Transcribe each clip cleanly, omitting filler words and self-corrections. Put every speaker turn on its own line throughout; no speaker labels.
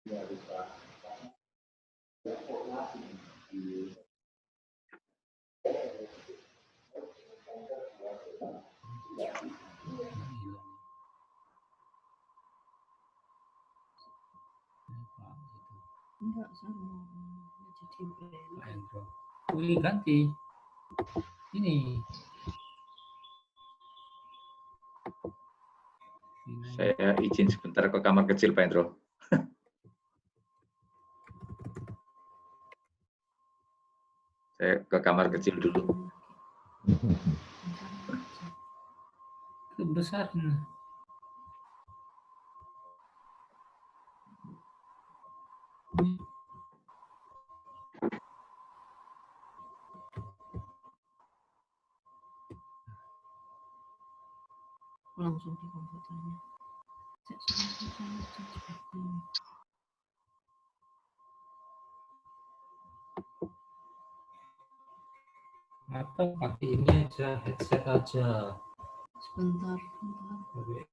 Enggak sama. Jadi
Wih, ganti. Ini.
Saya izin sebentar ke kamar kecil, Pak Hendro. Saya ke kamar kecil dulu.
Besar.
langsung di komputernya.
Atau pakai ini aja, headset aja.
Sebentar.
Oke.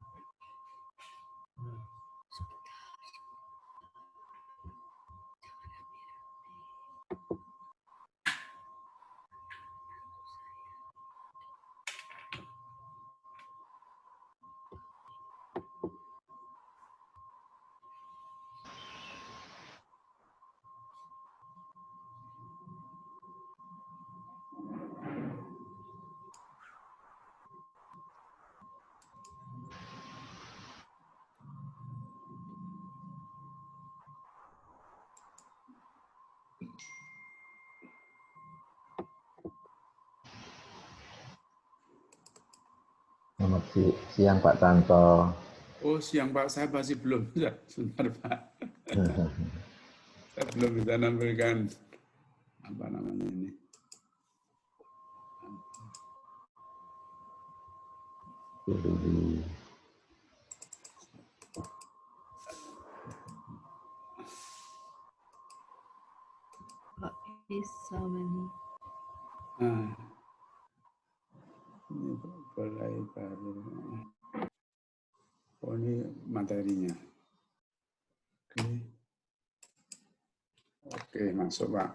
Selamat siang Pak Tanto.
Oh siang Pak, saya masih belum bisa. Sebentar Pak. Saya belum bisa nampilkan apa namanya ini.
Pak bisa ini.
Nah, ini mulai baru. Oh ini materinya. Oke. Oke, masuk Pak.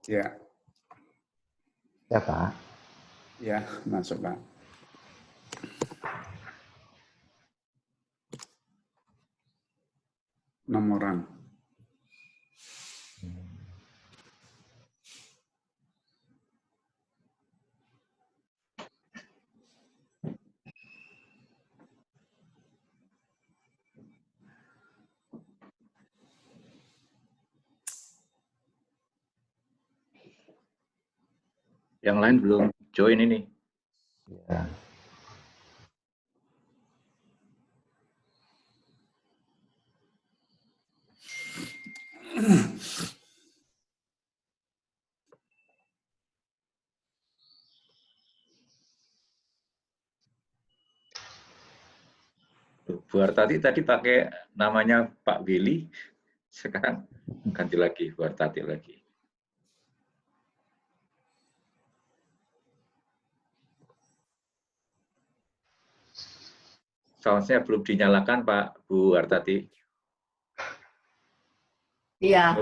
Ya.
Ya Pak.
Ya, masuk Pak. Nomoran.
Yang lain belum join ini.
Ya.
Bu Hartati tadi pakai namanya Pak Willy, sekarang ganti lagi Bu Hartati lagi. Soundnya belum dinyalakan Pak Bu Hartati.
Iya,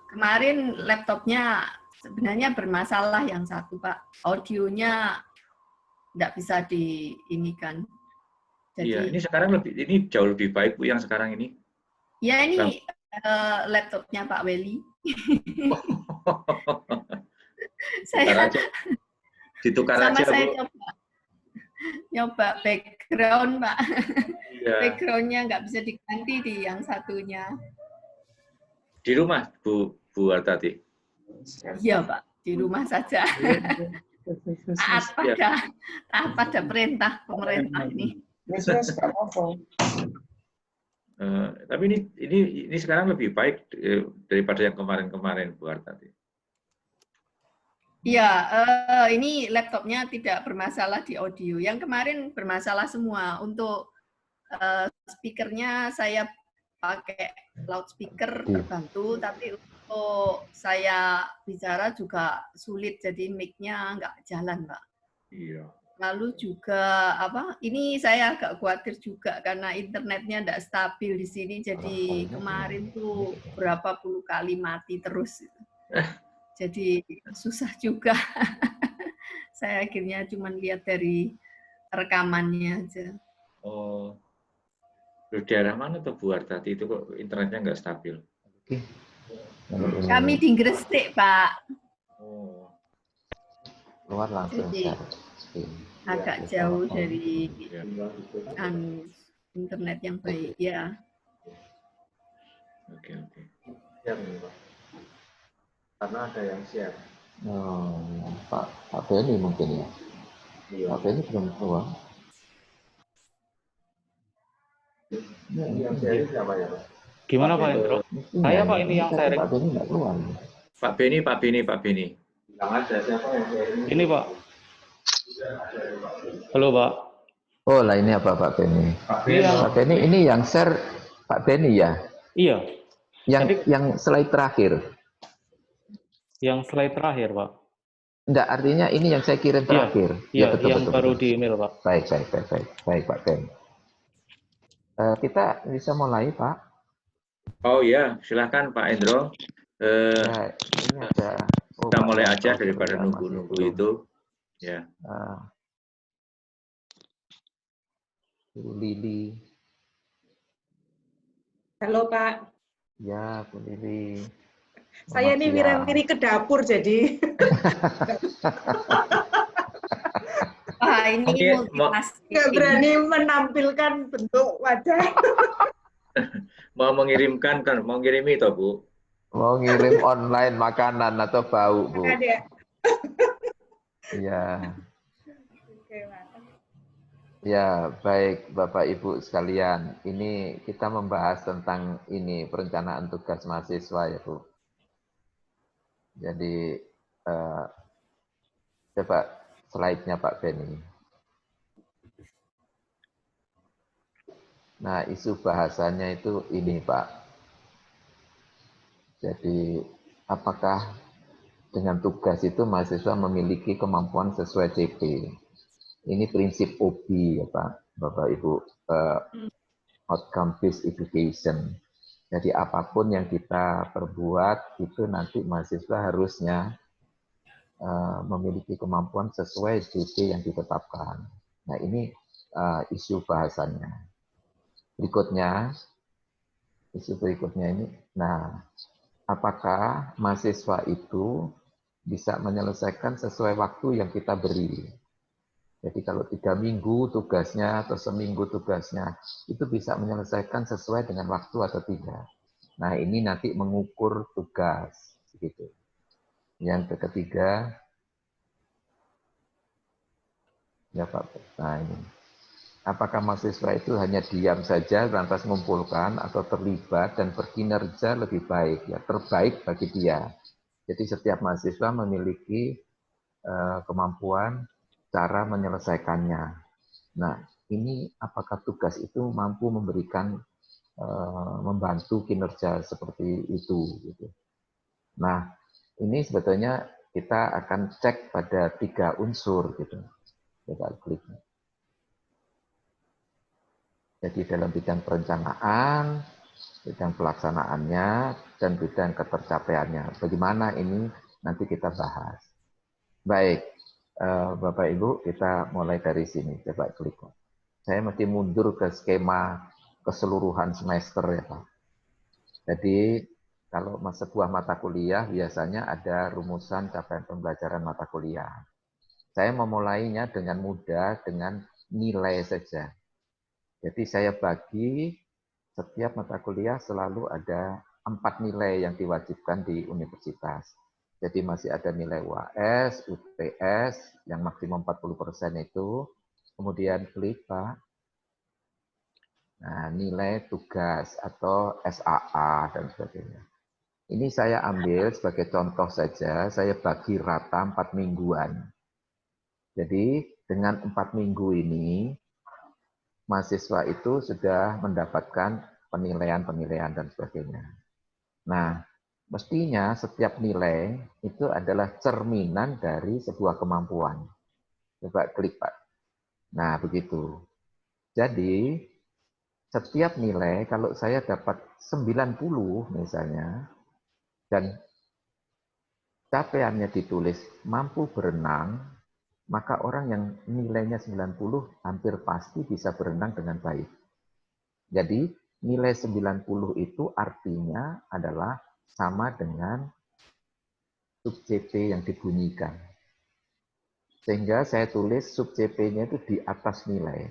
kemarin laptopnya sebenarnya bermasalah yang satu Pak, audionya nggak bisa diinikan. Jadi,
iya, ini sekarang ini jauh lebih baik Bu yang sekarang ini.
Ya ini laptopnya Pak Welly.
Saya ditukar
sama
aja
saya
Bu.
Nyoba background Pak.
Iya.
Backgroundnya nggak bisa diganti di yang satunya.
Di rumah Bu Hartati?
Iya Pak, di rumah saja. Taat pada perintah pemerintah ini.
Tapi ini sekarang lebih baik daripada yang kemarin-kemarin Bu Hartati.
Iya, ini laptopnya tidak bermasalah di audio. Yang kemarin bermasalah semua. Untuk speakernya saya pakai loudspeaker terbantu, tapi untuk saya bicara juga sulit, jadi mic-nya nggak jalan, Pak.
Iya.
Lalu juga ini saya agak khawatir juga karena internetnya tidak stabil di sini, jadi kemarin tuh berapa puluh kali mati terus. Jadi susah juga. Saya akhirnya cuma lihat dari rekamannya aja.
Oh, di daerah mana tuh Bu Wartati itu kok internetnya nggak stabil?
Kami di Gresik, Pak.
Oh,
Keluar langsung
Jadi
share.
agak jauh
telepon.
dari
ya.
internet yang baik ya.
Oke.
Karena ada yang share.
Oh, Pak Beni mungkin ya. Pak Beni belum keluar.
Yang share siapa ya, Pak?
Gimana Pak Indro? Saya Pak ini yang sharing.
Pak Beni nggak keluar.
Pak Beni.
Bilang aja siapa yang sharing.
Ini Pak. Halo Pak.
Oh lah ini apa Pak Beni?
Iya.
Pak Beni ini yang share Pak Beni ya?
Iya.
Yang slide terakhir.
Yang slide terakhir Pak.
Enggak, artinya ini yang saya kirim terakhir.
Iya, yang baru di email Pak.
Baik Pak Beni. Kita bisa mulai Pak.
Oh ya, silakan Pak Endro.
Ini ada.
Kita mulai aja daripada nunggu-nunggu itu. Ya.
Bu Lili.
Halo Pak.
Ya, Bu Lili.
Saya ini wira-wiri ke dapur jadi.
Ini multitasking.
Nggak berani menampilkan bentuk wajah.
Mau ngirimi toh Bu?
Mau ngirim online makanan atau bau Bu?
Ada.
Iya.
Oke, Pak.
Ya, baik Bapak Ibu sekalian. Ini kita membahas tentang ini perencanaan tugas mahasiswa ya Bu. Jadi coba slide-nya Pak Beni. Nah, isu bahasanya itu ini Pak. Jadi apakah dengan tugas itu mahasiswa memiliki kemampuan sesuai CP? Ini prinsip OB ya Pak, Bapak Ibu, outcome based education. Jadi apapun yang kita perbuat itu nanti mahasiswa harusnya memiliki kemampuan sesuai CP yang ditetapkan. Nah ini isu bahasanya. Isu berikutnya ini, nah apakah mahasiswa itu bisa menyelesaikan sesuai waktu yang kita beri? Jadi kalau 3 minggu tugasnya atau seminggu tugasnya, itu bisa menyelesaikan sesuai dengan waktu atau tidak. Nah ini nanti mengukur tugas. Gitu. Yang ketiga, ya Pak, nah ini. Apakah mahasiswa itu hanya diam saja lantas mengumpulkan atau terlibat dan berkinerja lebih baik, ya terbaik bagi dia. Jadi setiap mahasiswa memiliki kemampuan cara menyelesaikannya. Nah, ini apakah tugas itu mampu memberikan membantu kinerja seperti itu. Gitu. Nah, ini sebetulnya kita akan cek pada 3 unsur gitu. Kita klik. Jadi dalam bidang perencanaan, bidang pelaksanaannya, dan bidang ketercapaiannya. Bagaimana ini nanti kita bahas. Baik, Bapak Ibu, kita mulai dari sini. Coba klik. Saya mesti mundur ke skema keseluruhan semester ya Pak. Jadi kalau sebuah mata kuliah biasanya ada rumusan capaian pembelajaran mata kuliah. Saya memulainya dengan mudah dengan nilai saja. Jadi saya bagi setiap mata kuliah selalu ada 4 nilai yang diwajibkan di universitas. Jadi masih ada nilai UAS, UTS yang maksimum 40% itu. Kemudian klik Pak. Nah, nilai tugas atau SAA dan sebagainya. Ini saya ambil sebagai contoh saja, saya bagi rata 4 mingguan. Jadi dengan 4 minggu ini, mahasiswa itu sudah mendapatkan penilaian-penilaian dan sebagainya. Nah, mestinya setiap nilai itu adalah cerminan dari sebuah kemampuan. Coba klik Pak, Nah, begitu. Jadi, setiap nilai, kalau saya dapat 90 misalnya, dan capaiannya ditulis mampu berenang, maka orang yang nilainya 90 hampir pasti bisa berenang dengan baik. Jadi, nilai 90 itu artinya adalah sama dengan sub CP yang dibunyikan. Sehingga saya tulis sub CP-nya itu di atas nilai.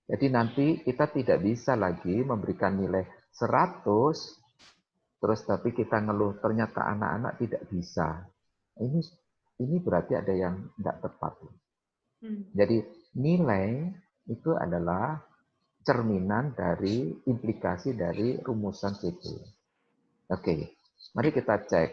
Jadi nanti kita tidak bisa lagi memberikan nilai 100, terus tapi kita ngeluh ternyata anak-anak tidak bisa. Ini berarti ada yang tidak tepat. Jadi nilai itu adalah cerminan dari implikasi dari rumusan CP. Oke, mari kita cek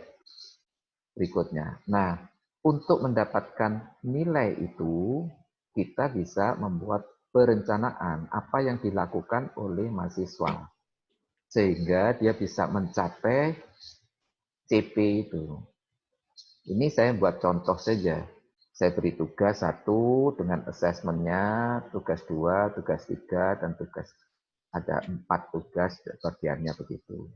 berikutnya. Nah, untuk mendapatkan nilai itu, kita bisa membuat perencanaan apa yang dilakukan oleh mahasiswa. Sehingga dia bisa mencapai CP itu. Ini saya buat contoh saja. Saya beri tugas 1 dengan assessment-nya, tugas 2, tugas 3, dan tugas ada 4 tugas bagiannya begitu.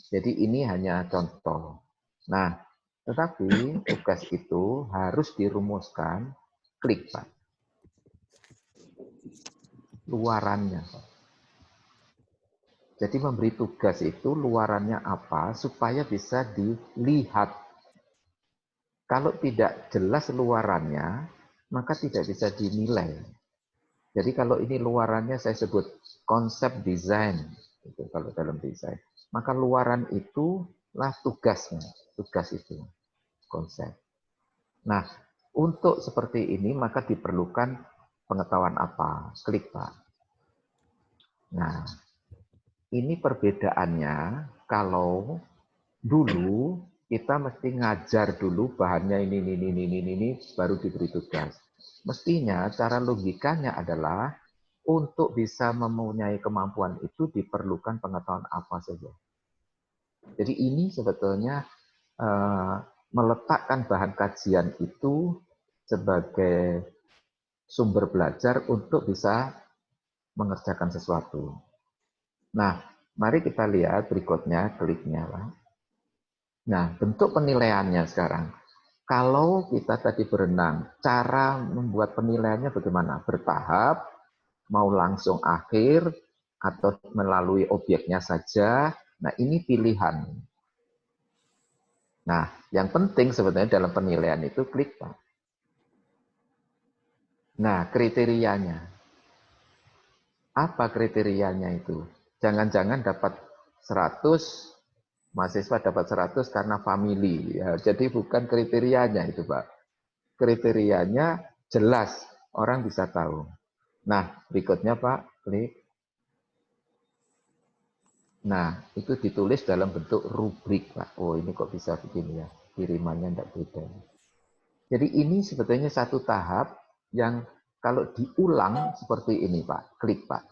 Jadi ini hanya contoh. Nah, tetapi tugas itu harus dirumuskan, klik Pak. Luarannya Pak. Jadi memberi tugas itu luarannya apa supaya bisa dilihat. Kalau tidak jelas luarannya, maka tidak bisa dinilai. Jadi kalau ini luarannya saya sebut konsep desain, itu kalau dalam desain, maka luaran itulah tugasnya, tugas itu, konsep. Nah, untuk seperti ini maka diperlukan pengetahuan apa? Klik Pak. Nah, ini perbedaannya kalau dulu kita mesti ngajar dulu bahannya ini, baru diberi tugas. Mestinya cara logikanya adalah untuk bisa mempunyai kemampuan itu diperlukan pengetahuan apa saja. Jadi ini sebetulnya meletakkan bahan kajian itu sebagai sumber belajar untuk bisa mengerjakan sesuatu. Nah, mari kita lihat berikutnya, kliknya lah. Nah, bentuk penilaiannya sekarang. Kalau kita tadi berenang, cara membuat penilaiannya bagaimana? Bertahap, mau langsung akhir, atau melalui objeknya saja. Nah, ini pilihan. Nah, yang penting sebenarnya dalam penilaian itu klik Pak. Nah, kriterianya. Apa kriterianya itu? Jangan-jangan dapat 100, mahasiswa dapat 100 karena family. Ya, jadi bukan kriterianya itu Pak. Kriterianya jelas, orang bisa tahu. Nah, berikutnya Pak, klik. Nah, itu ditulis dalam bentuk rubrik Pak. Oh, ini kok bisa begini ya, kirimannya tidak beda. Jadi ini sebetulnya satu tahap yang kalau diulang seperti ini Pak, klik Pak.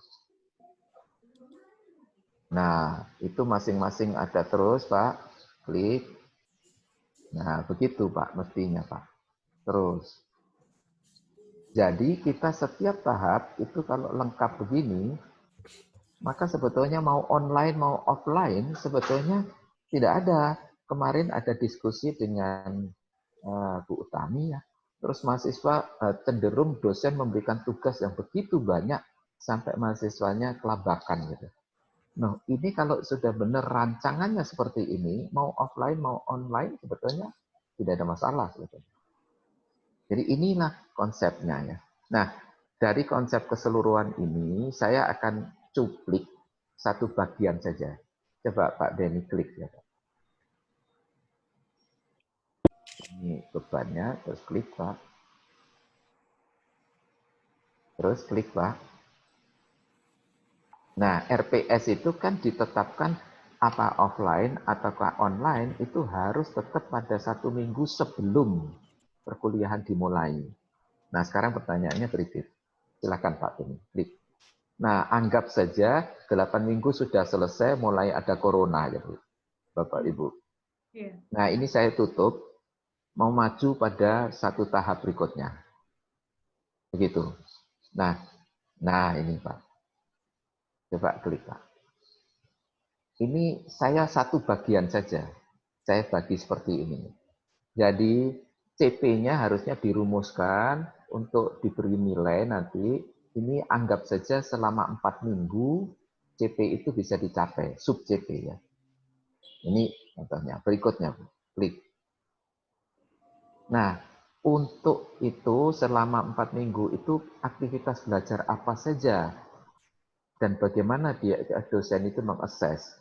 Nah, itu masing-masing ada terus Pak, klik. Nah, begitu Pak, mestinya Pak. Terus. Jadi kita setiap tahap itu kalau lengkap begini, maka sebetulnya mau online mau offline sebetulnya tidak ada. Kemarin ada diskusi dengan Bu Utami ya. Terus mahasiswa cenderung dosen memberikan tugas yang begitu banyak sampai mahasiswanya kelabakan gitu. Nah, ini kalau sudah benar rancangannya seperti ini, mau offline mau online sebetulnya tidak ada masalah sebetulnya. Jadi inilah konsepnya ya. Nah, dari konsep keseluruhan ini saya akan cuplik satu bagian saja. Coba Pak Denny klik ya Pak. Ini bebannya, terus klik Pak. Terus klik Pak. Nah, RPS itu kan ditetapkan apa offline ataukah online itu harus tetap pada 1 minggu sebelum perkuliahan dimulai. Nah, sekarang pertanyaannya berikut. Silakan Pak Denny, klik. Nah, anggap saja 8 minggu sudah selesai, mulai ada corona ya Bu, Bapak Ibu. Nah, ini saya tutup, mau maju pada satu tahap berikutnya. Begitu. Nah ini Pak. Coba klik Pak. Ini saya satu bagian saja. Saya bagi seperti ini. Jadi CP-nya harusnya dirumuskan untuk diberi nilai nanti. Ini anggap saja selama 4 minggu CP itu bisa dicapai, sub CP ya. Ini contohnya, berikutnya klik. Nah, untuk itu selama 4 minggu itu aktivitas belajar apa saja dan bagaimana dia dosen itu mengakses.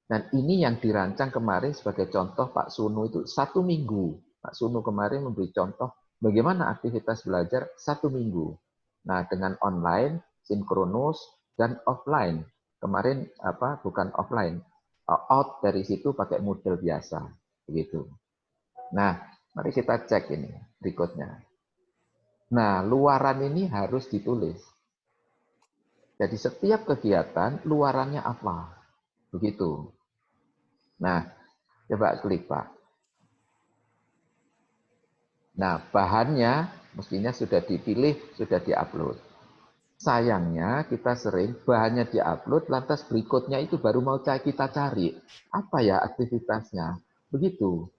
Dan ini yang dirancang kemarin sebagai contoh Pak Sunu itu 1 minggu. Pak Sunu kemarin memberi contoh bagaimana aktivitas belajar 1 minggu. Nah, dengan online, sinkronus, dan offline. Kemarin bukan offline, out dari situ pakai model biasa, begitu. Nah, mari kita cek ini berikutnya. Nah, luaran ini harus ditulis. Jadi setiap kegiatan luarannya apa, begitu. Nah, coba klik Pak. Nah, bahannya mestinya sudah dipilih, sudah diupload. Sayangnya kita sering bahannya diupload, lantas berikutnya itu baru mau kita cari. Apa ya aktivitasnya? Begitu.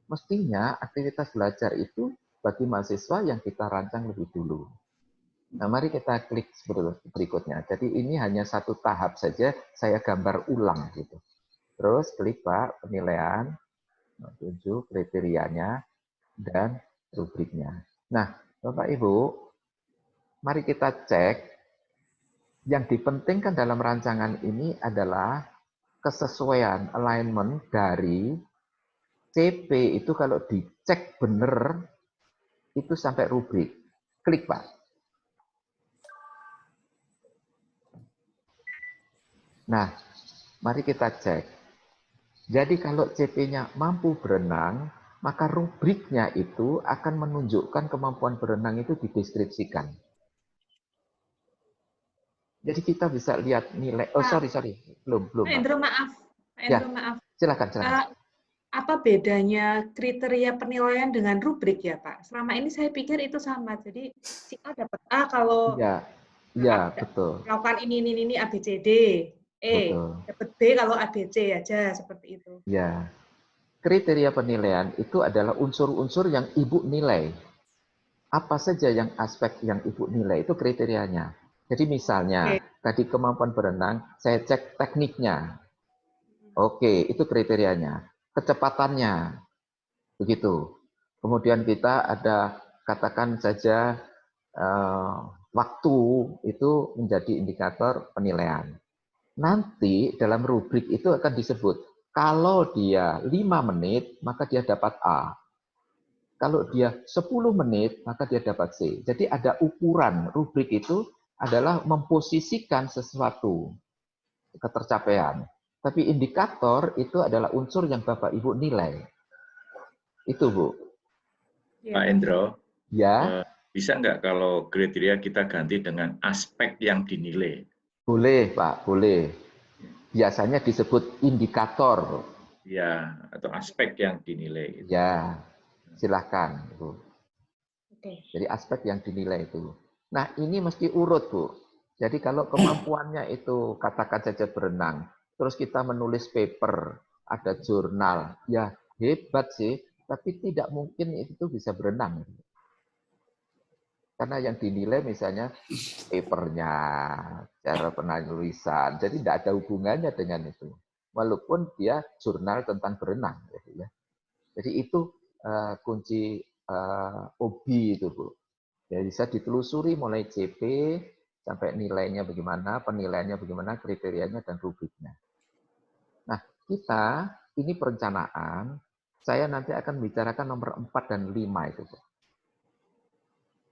Mestinya aktivitas belajar itu bagi mahasiswa yang kita rancang lebih dulu. Nah, mari kita klik berikutnya. Jadi ini hanya satu tahap saja, saya gambar ulang gitu. Terus klik Pak, penilaian, tunjuk kriterianya, dan rubriknya. Nah, Bapak Ibu, mari kita cek. Yang dipentingkan dalam rancangan ini adalah kesesuaian, alignment dari CP itu kalau dicek benar, itu sampai rubrik. Klik Pak. Nah, mari kita cek. Jadi kalau CP-nya mampu berenang, maka rubriknya itu akan menunjukkan kemampuan berenang itu dideskripsikan. Jadi kita bisa lihat nilai. Oh, sorry. Belum.
Pak Endro, maaf. Pak Endro, maaf.
Silakan.
Apa bedanya kriteria penilaian dengan rubrik ya, Pak? Selama ini saya pikir itu sama. Jadi si A dapat A kalau
betul.
melakukan ini A, B, C, D.
Betul.
Dapat B kalau A, B, C aja seperti itu.
Ya. Kriteria penilaian itu adalah unsur-unsur yang Ibu nilai. Apa saja yang aspek yang Ibu nilai itu kriterianya. Jadi misalnya, tadi kemampuan berenang, saya cek tekniknya. Oke, itu kriterianya. Kecepatannya, begitu. Kemudian kita ada, katakan saja, waktu itu menjadi indikator penilaian. Nanti dalam rubrik itu akan disebut, kalau dia 5 menit, maka dia dapat A. Kalau dia 10 menit, maka dia dapat C. Jadi ada ukuran. Rubrik itu adalah memposisikan sesuatu ketercapaian. Tapi indikator itu adalah unsur yang Bapak Ibu nilai. Itu Bu.
Pak Endro,
ya,
bisa nggak kalau kriteria kita ganti dengan aspek yang dinilai?
Boleh Pak, boleh. Biasanya disebut indikator.
Ya, atau aspek yang dinilai.
Ya, silahkan Bu. Jadi aspek yang dinilai itu. Nah, ini mesti urut, Bu. Jadi kalau kemampuannya itu katakan saja berenang, terus kita menulis paper, ada jurnal, ya hebat sih, tapi tidak mungkin itu bisa berenang. Karena yang dinilai misalnya papernya, cara penulisan, jadi tidak ada hubungannya dengan itu. Walaupun dia jurnal tentang berenang. Gitu ya. Jadi itu kunci OBI itu, Bu. Ya, bisa ditelusuri mulai CP sampai nilainya bagaimana, penilaiannya bagaimana, kriterianya, dan rubriknya. Nah, kita, ini perencanaan, saya nanti akan bicarakan nomor 4 dan 5 itu.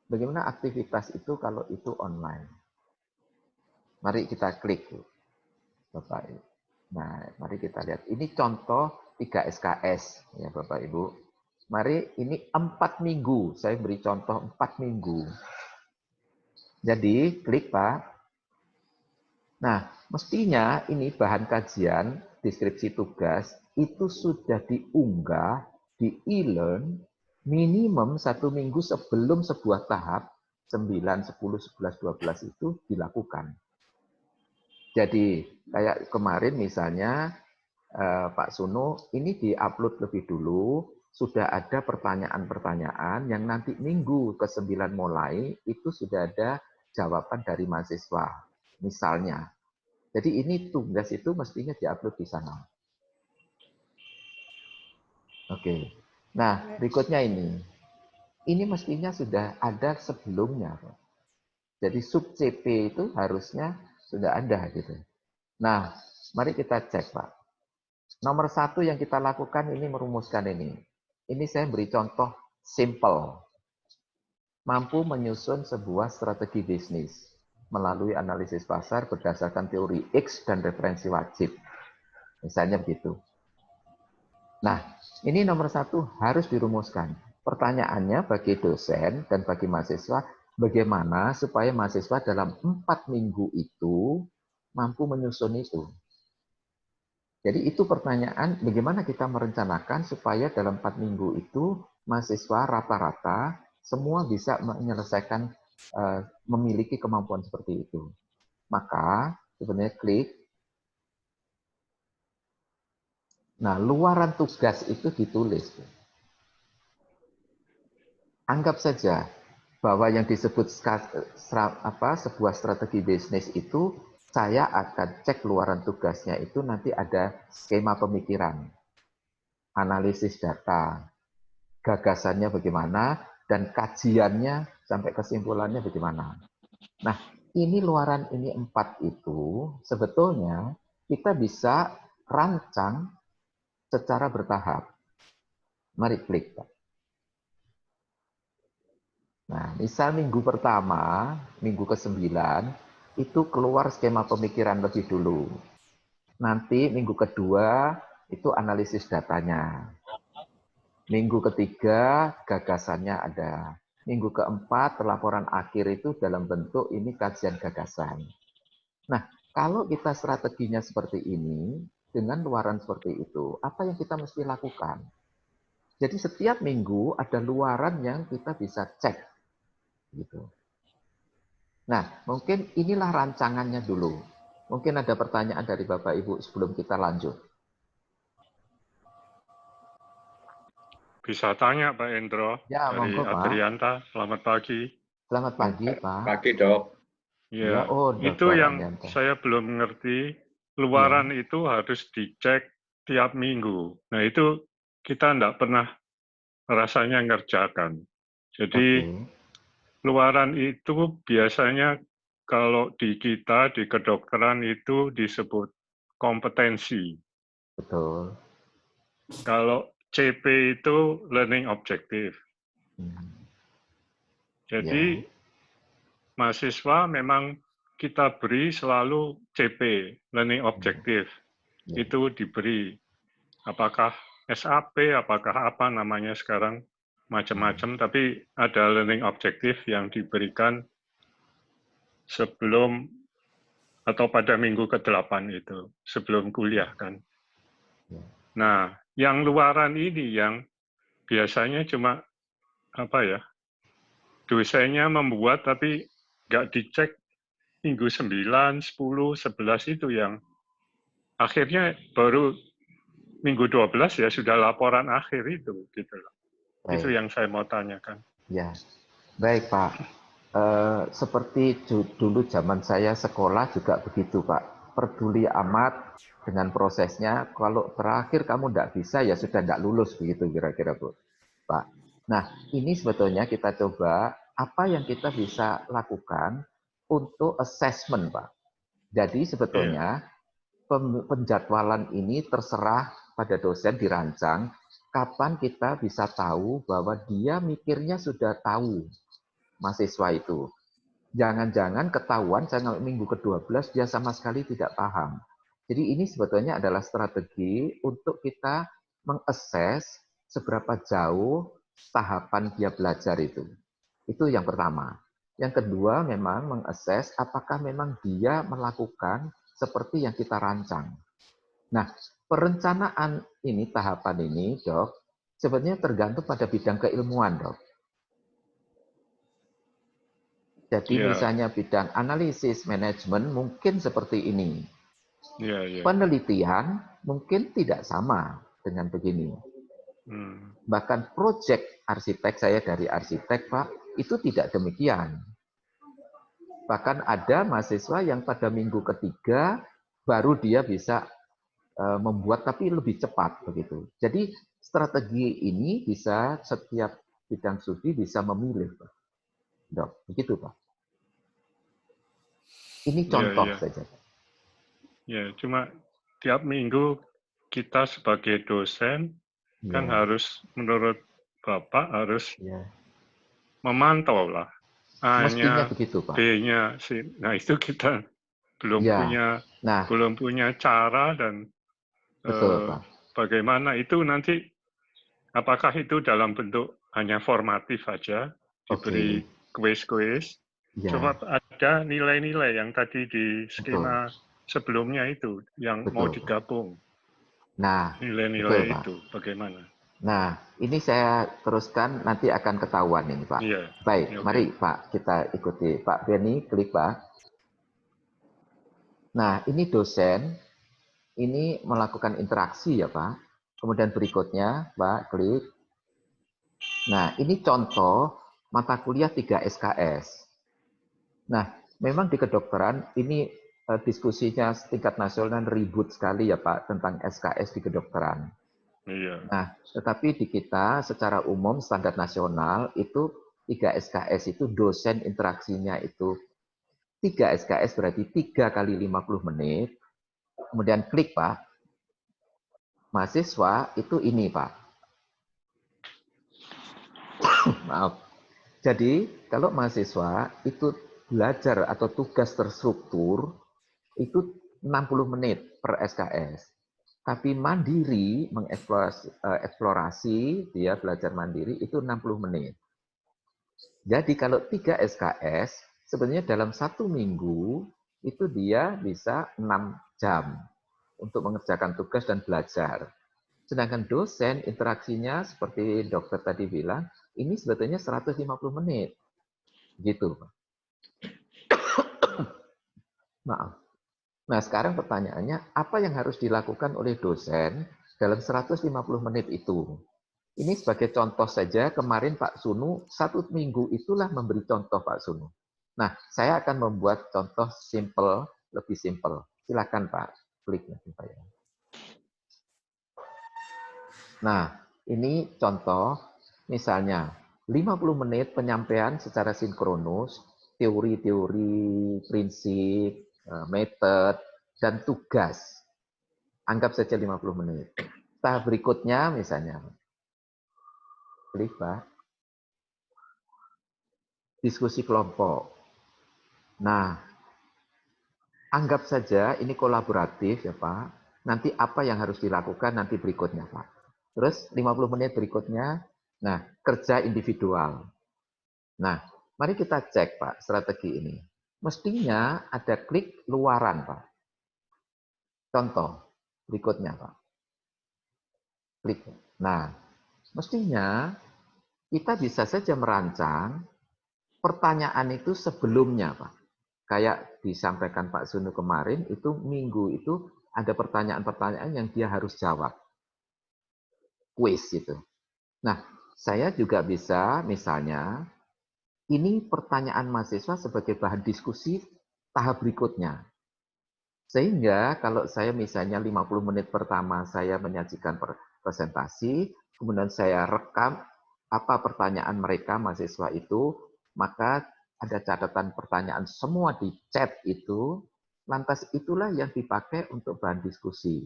Bagaimana aktivitas itu kalau itu online. Mari kita klik, Bapak Ibu. Nah, mari kita lihat. Ini contoh 3 SKS, ya Bapak Ibu. Mari, ini 4 minggu. Saya beri contoh 4 minggu. Jadi, klik Pak. Nah, mestinya ini bahan kajian, deskripsi tugas, itu sudah diunggah di e-learn minimum 1 minggu sebelum sebuah tahap 9, 10, 11, 12 itu dilakukan. Jadi kayak kemarin misalnya Pak Suno, ini diupload lebih dulu, sudah ada pertanyaan-pertanyaan yang nanti minggu ke-9 mulai, itu sudah ada jawaban dari mahasiswa, misalnya. Jadi ini tugas itu mestinya diupload di sana. Oke. Nah, berikutnya ini. Ini mestinya sudah ada sebelumnya. Jadi sub CP itu harusnya sudah ada gitu. Nah, mari kita cek, Pak. Nomor 1 yang kita lakukan ini merumuskan ini. Ini saya beri contoh simple. Mampu menyusun sebuah strategi bisnis melalui analisis pasar berdasarkan teori X dan referensi wajib. Misalnya begitu. Nah, ini nomor 1 harus dirumuskan. Pertanyaannya bagi dosen dan bagi mahasiswa, bagaimana supaya mahasiswa dalam 4 minggu itu mampu menyusun itu. Jadi itu pertanyaan, bagaimana kita merencanakan supaya dalam 4 minggu itu mahasiswa rata-rata semua bisa menyelesaikan, memiliki kemampuan seperti itu. Maka sebenarnya klik. Nah, luaran tugas itu ditulis. Anggap saja bahwa yang disebut sebuah strategi bisnis itu, saya akan cek luaran tugasnya itu nanti ada skema pemikiran, analisis data, gagasannya bagaimana, dan kajiannya sampai kesimpulannya bagaimana. Nah, ini luaran ini 4 itu sebetulnya kita bisa rancang secara bertahap. Mari klik, Pak. Nah, misal minggu pertama, minggu ke-9, itu keluar skema pemikiran lebih dulu. Nanti minggu kedua, itu analisis datanya. Minggu ketiga, gagasannya ada. Minggu keempat, laporan akhir itu dalam bentuk ini kajian gagasan. Nah, kalau kita strateginya seperti ini, dengan luaran seperti itu, apa yang kita mesti lakukan? Jadi setiap minggu ada luaran yang kita bisa cek. Gitu. Nah, mungkin inilah rancangannya dulu. Mungkin ada pertanyaan dari Bapak Ibu sebelum kita lanjut.
Bisa tanya Pak Endro,
Ya,
dari
monggo, Pak.
Adrianta. Selamat pagi.
Selamat pagi, Pak.
Pagi, Dok.
Ya,
Dr.
itu yang
Andianto.
saya belum mengerti. Luaran itu harus dicek tiap minggu. Nah, itu kita tidak pernah rasanya ngerjakan. Jadi, luaran itu biasanya kalau di kita, di kedokteran itu disebut kompetensi.
Betul.
Kalau CP itu learning objective. Jadi, mahasiswa memang kita beri selalu CP, learning objective. Itu diberi. Apakah SAP, apakah apa namanya sekarang, macam-macam, tapi ada learning objective yang diberikan sebelum atau pada minggu ke-8 itu, sebelum kuliah kan. Nah, yang luaran ini yang biasanya cuma apa ya, dosennya membuat tapi nggak dicek minggu 9, 10, 11 itu yang akhirnya baru minggu 12 ya sudah laporan akhir itu gitu loh. Itu yang saya mau tanyakan.
Ya, baik Pak. Seperti dulu zaman saya sekolah juga begitu Pak. Peduli amat dengan prosesnya. Kalau terakhir kamu tidak bisa ya sudah tidak lulus begitu kira-kira Bu, Pak. Nah ini sebetulnya kita coba apa yang kita bisa lakukan untuk assessment Pak. Jadi sebetulnya penjadwalan ini terserah pada dosen dirancang. Kapan kita bisa tahu bahwa dia mikirnya sudah tahu mahasiswa itu. Jangan-jangan ketahuan sampai minggu ke-12 dia sama sekali tidak paham. Jadi ini sebetulnya adalah strategi untuk kita mengakses seberapa jauh tahapan dia belajar itu. Itu yang pertama. Yang kedua memang mengakses apakah memang dia melakukan seperti yang kita rancang. Nah, perencanaan ini, tahapan ini, Dok, sebenarnya tergantung pada bidang keilmuan, Dok. Jadi
Ya.
misalnya bidang analisis manajemen mungkin seperti ini.
Ya.
Penelitian mungkin tidak sama dengan begini. Bahkan proyek arsitek, saya dari arsitek Pak, itu tidak demikian. Bahkan ada mahasiswa yang pada minggu ketiga baru dia bisa membuat, tapi lebih cepat begitu. Jadi strategi ini bisa setiap bidang studi bisa memilih, Pak. Dok, begitu Pak. Ini contoh saja.
Ya, cuma tiap minggu kita sebagai dosen kan harus, menurut Bapak harus memantau lah.
Mestinya
A-nya,
begitu Pak.
B-nya, nah itu kita belum punya cara dan
betul, Pak.
Bagaimana itu nanti, apakah itu dalam bentuk hanya formatif saja, diberi kuis-kuis, coba ada nilai-nilai yang tadi di skema sebelumnya itu, yang mau digabung.
Nah,
nilai-nilai itu, bagaimana?
Nah, ini saya teruskan, nanti akan ketahuan ini Pak.
Iya.
Baik, mari Pak, kita ikuti. Pak Benny, klik Pak. Nah, ini dosen. Ini melakukan interaksi ya Pak. Kemudian berikutnya Pak klik. Nah ini contoh mata kuliah 3 SKS. Nah memang di kedokteran ini diskusinya tingkat nasional ribut sekali ya Pak tentang SKS di kedokteran.
Iya.
Nah tetapi di kita secara umum standar nasional itu 3 SKS itu dosen interaksinya itu 3 SKS berarti 3 kali 50 menit. Kemudian klik Pak. Mahasiswa itu ini Pak. Maaf. Jadi kalau mahasiswa itu belajar atau tugas terstruktur itu 60 menit per SKS. Tapi mandiri mengeksplorasi, dia belajar mandiri itu 60 menit. Jadi kalau 3 SKS sebenarnya dalam 1 minggu itu dia bisa 6 jam untuk mengerjakan tugas dan belajar. Sedangkan dosen interaksinya seperti dokter tadi bilang, ini sebetulnya 150 menit. Gitu. Maaf. Nah sekarang pertanyaannya, apa yang harus dilakukan oleh dosen dalam 150 menit itu? Ini sebagai contoh saja, kemarin Pak Sunu 1 minggu itulah memberi contoh Pak Sunu. Nah saya akan membuat contoh simple, lebih simple. Silakan Pak. Klik nanti Pak ya. Nah, ini contoh misalnya 50 menit penyampaian secara sinkronus, teori-teori, prinsip, metode, dan tugas. Anggap saja 50 menit. Tahap berikutnya misalnya, klik Pak, diskusi kelompok. Nah, anggap saja ini kolaboratif ya Pak. Nanti apa yang harus dilakukan nanti berikutnya Pak. Terus 50 menit berikutnya, nah kerja individual. Nah, mari kita cek Pak strategi ini. Mestinya ada klik luaran Pak. Contoh berikutnya Pak. Klik. Nah, mestinya kita bisa saja merancang pertanyaan itu sebelumnya Pak. Kayak disampaikan Pak Sunu kemarin, itu minggu itu ada pertanyaan-pertanyaan yang dia harus jawab. Kuis itu. Nah, saya juga bisa misalnya, ini pertanyaan mahasiswa sebagai bahan diskusi tahap berikutnya. Sehingga kalau saya misalnya 50 menit pertama saya menyajikan presentasi, kemudian saya rekam apa pertanyaan mereka mahasiswa itu, maka ada catatan pertanyaan semua di chat itu, lantas itulah yang dipakai untuk bahan diskusi.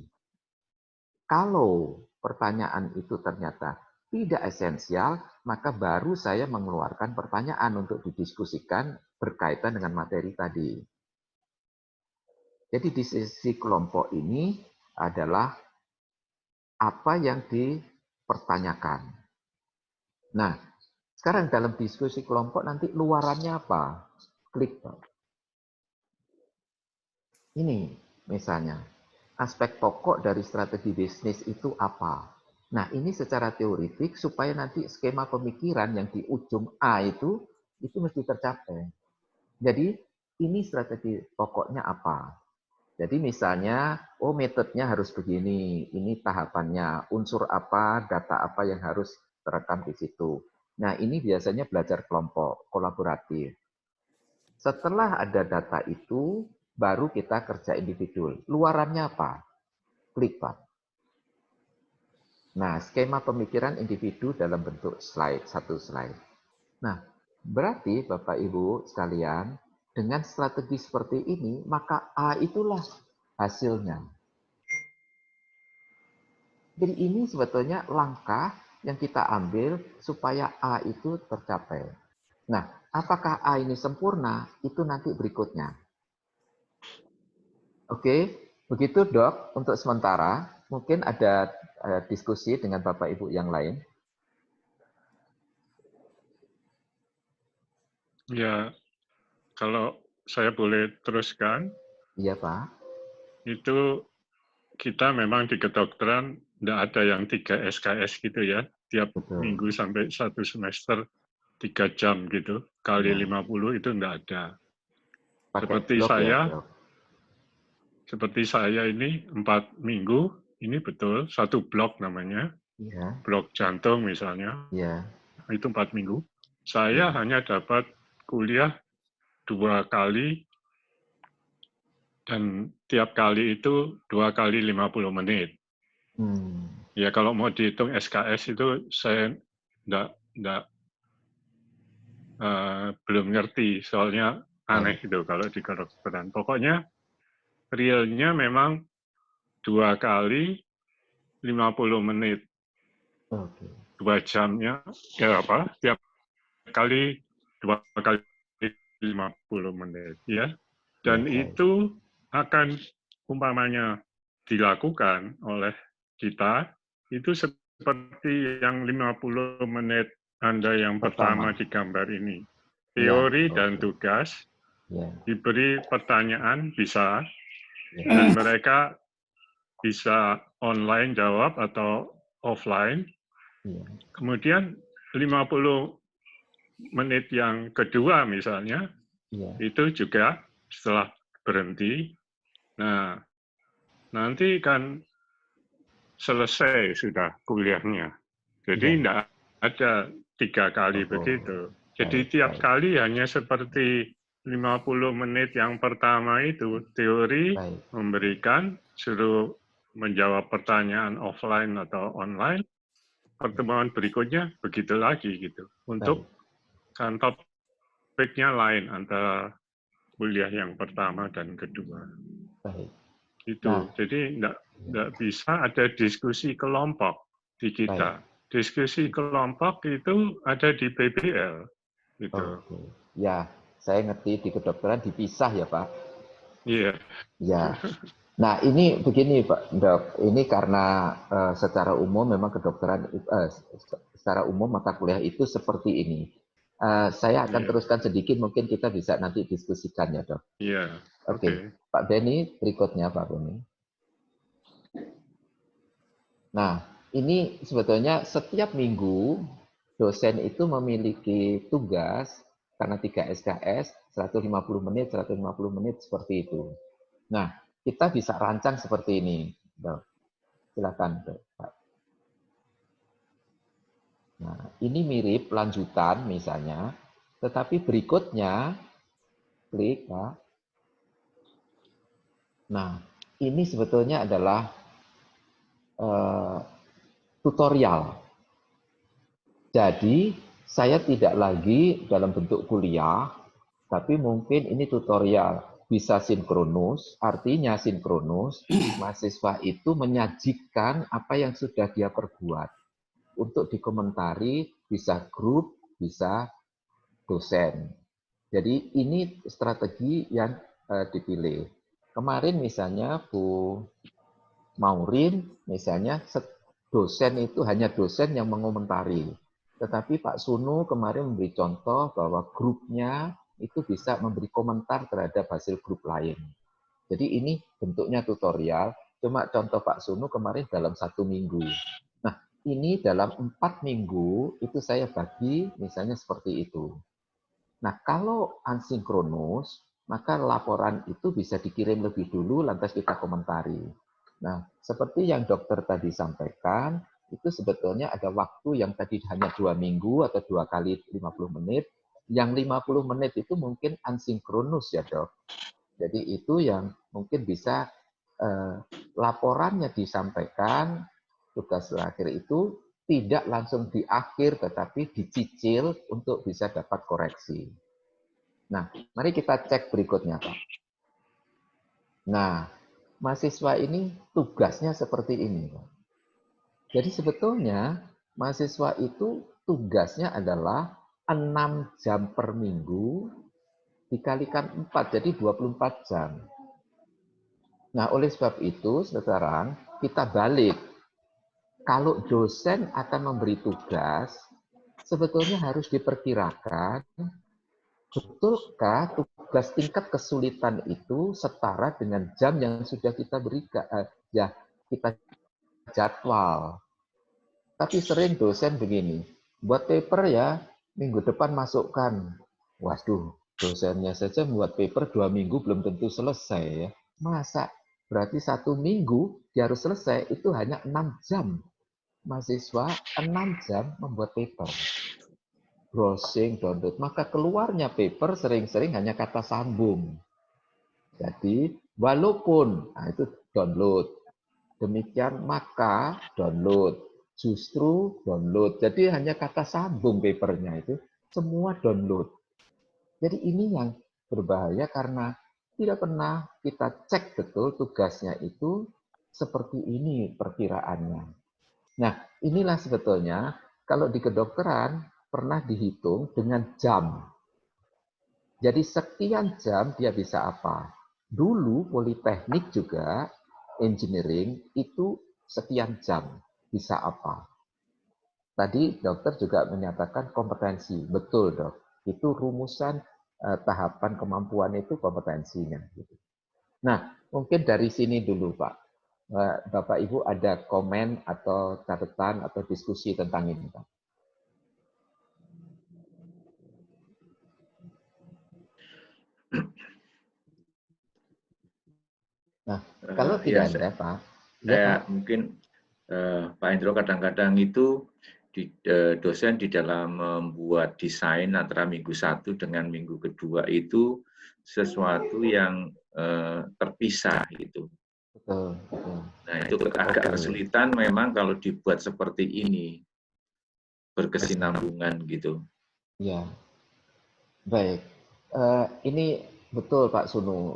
Kalau pertanyaan itu ternyata tidak esensial, maka baru saya mengeluarkan pertanyaan untuk didiskusikan berkaitan dengan materi tadi. Jadi di sisi kelompok ini adalah apa yang dipertanyakan. Nah, sekarang dalam diskusi kelompok nanti luarannya apa? Klik. Ini misalnya, aspek pokok dari strategi bisnis itu apa? Nah, ini secara teoritik supaya nanti skema pemikiran yang di ujung A itu mesti tercapai. Jadi ini strategi pokoknya apa? Jadi misalnya, oh metodenya harus begini, ini tahapannya, unsur apa, data apa yang harus terekam di situ. Nah ini biasanya belajar kelompok, kolaboratif. Setelah ada data itu, baru kita kerja individu. Luarannya apa? Klik, Pak. Nah, skema pemikiran individu dalam bentuk slide, satu slide. Nah, berarti Bapak Ibu sekalian, dengan strategi seperti ini, maka A itulah hasilnya. Jadi ini sebetulnya langkah yang kita ambil supaya A itu tercapai. Nah, apakah A ini sempurna? Itu nanti berikutnya. Oke, begitu Dok, untuk sementara. Mungkin ada diskusi dengan Bapak Ibu yang lain.
Ya, kalau saya boleh teruskan.
Iya, Pak.
Itu kita memang di kedokteran tidak ada yang 3 SKS gitu ya. Tiap minggu sampai 1 semester 3 jam gitu. Kali 50 itu tidak ada. Seperti saya ini 4 minggu, ini betul, 1 blok namanya. Blok jantung misalnya. Itu 4 minggu. Saya hanya dapat kuliah 2 kali, dan tiap kali itu 2 kali 50 menit. Ya kalau mau dihitung SKS itu saya belum ngerti, soalnya aneh itu kalau di kedokteran. Pokoknya realnya memang 2 kali 50 menit. 2 jamnya, ya apa, tiap kali 2 kali 50 menit. Ya. Dan itu akan umpamanya dilakukan oleh kita, itu seperti yang 50 menit Anda yang pertama di gambar ini. Teori dan tugas, diberi pertanyaan bisa, dan mereka bisa online jawab atau offline. Kemudian 50 menit yang kedua misalnya, itu juga setelah berhenti, nah nanti kan selesai sudah kuliahnya. Jadi tidak ada 3 kali begitu. Jadi tiap kali hanya seperti 50 menit yang pertama itu teori, memberikan, suruh menjawab pertanyaan offline atau online. Pertemuan berikutnya begitu lagi gitu. Untuk kan topiknya lain antara kuliah yang pertama dan kedua. Itu. Jadi tidak bisa ada diskusi kelompok di kita. Diskusi kelompok itu ada di PBL. Gitu.
Ya, saya ngerti di kedokteran dipisah ya Pak.
Iya.
Ya. Nah ini begini Pak Dok, ini karena secara umum memang kedokteran, secara umum mata kuliah itu seperti ini. Saya akan teruskan sedikit, mungkin kita bisa nanti diskusikan ya Dok.
Iya.
Oke. Pak Benny, berikutnya Pak Benny. Nah, ini sebetulnya setiap minggu dosen itu memiliki tugas, karena 3 SKS, 150 menit, 150 menit, seperti itu. Nah, kita bisa rancang seperti ini. Dok. Silakan, Dok. Pak. Nah, ini mirip lanjutan misalnya, tetapi berikutnya, klik Pak. Nah, ini sebetulnya adalah tutorial. Jadi, saya tidak lagi dalam bentuk kuliah, tapi mungkin ini tutorial. Bisa sinkronus, artinya sinkronus, mahasiswa itu menyajikan apa yang sudah dia perbuat. Untuk dikomentari, bisa grup, bisa dosen. Jadi ini strategi yang dipilih. Kemarin misalnya Bu Maureen, misalnya dosen itu hanya dosen yang mengomentari. Tetapi Pak Sunu kemarin memberi contoh bahwa grupnya itu bisa memberi komentar terhadap hasil grup lain. Jadi ini bentuknya tutorial, cuma contoh Pak Sunu kemarin dalam 1 minggu. Nah, ini dalam 4 minggu itu saya bagi misalnya seperti itu. Nah, kalau asinkronus, maka laporan itu bisa dikirim lebih dulu, lantas kita komentari. Nah, seperti yang dokter tadi sampaikan, itu sebetulnya ada waktu yang tadi hanya 2 minggu atau 2 kali 50 menit. Yang 50 menit itu mungkin asinkronus ya dok. Jadi itu yang mungkin bisa laporannya disampaikan, tugas terakhir itu tidak langsung di akhir, tetapi dicicil untuk bisa dapat koreksi. Nah, mari kita cek berikutnya, Pak. Nah, mahasiswa ini tugasnya seperti ini, Pak. Jadi sebetulnya mahasiswa itu tugasnya adalah 6 jam per minggu dikalikan 4, jadi 24 jam. Nah, oleh sebab itu sekarang kita balik. Kalau dosen akan memberi tugas, sebetulnya harus diperkirakan, betulkah tugas tingkat kesulitan itu setara dengan jam yang sudah kita berikan, kita jadwal. Tapi sering dosen begini, buat paper ya, minggu depan masukkan. Waduh, dosennya saja membuat paper 2 minggu belum tentu selesai ya. Masa? Berarti 1 minggu dia harus selesai, itu hanya 6 jam. Mahasiswa 6 jam membuat paper. Browsing, download. Maka keluarnya paper sering-sering hanya kata sambung. Jadi, walaupun, nah itu download. Demikian maka download. Justru download. Jadi hanya kata sambung papernya itu. Semua download. Jadi ini yang berbahaya karena tidak pernah kita cek betul tugasnya itu seperti ini perkiraannya. Nah, inilah sebetulnya kalau di kedokteran pernah dihitung dengan jam. Jadi sekian jam dia bisa apa? Dulu politeknik juga engineering itu sekian jam bisa apa? Tadi dokter juga menyatakan kompetensi. Betul, Dok. Itu rumusan tahapan kemampuan itu kompetensinya. Nah, mungkin dari sini dulu, Pak. Bapak Ibu ada komen atau catatan atau diskusi tentang ini, Pak? Nah, kalau tidak ada, Pak.
Saya mungkin Pak Hendro kadang-kadang itu dosen di dalam membuat desain antara minggu 1 dengan minggu kedua itu sesuatu yang terpisah gitu.
Betul, betul.
Nah, itu agak kesulitan memang kalau dibuat seperti ini, berkesinambungan gitu.
Ya, baik. Ini betul Pak Sunu.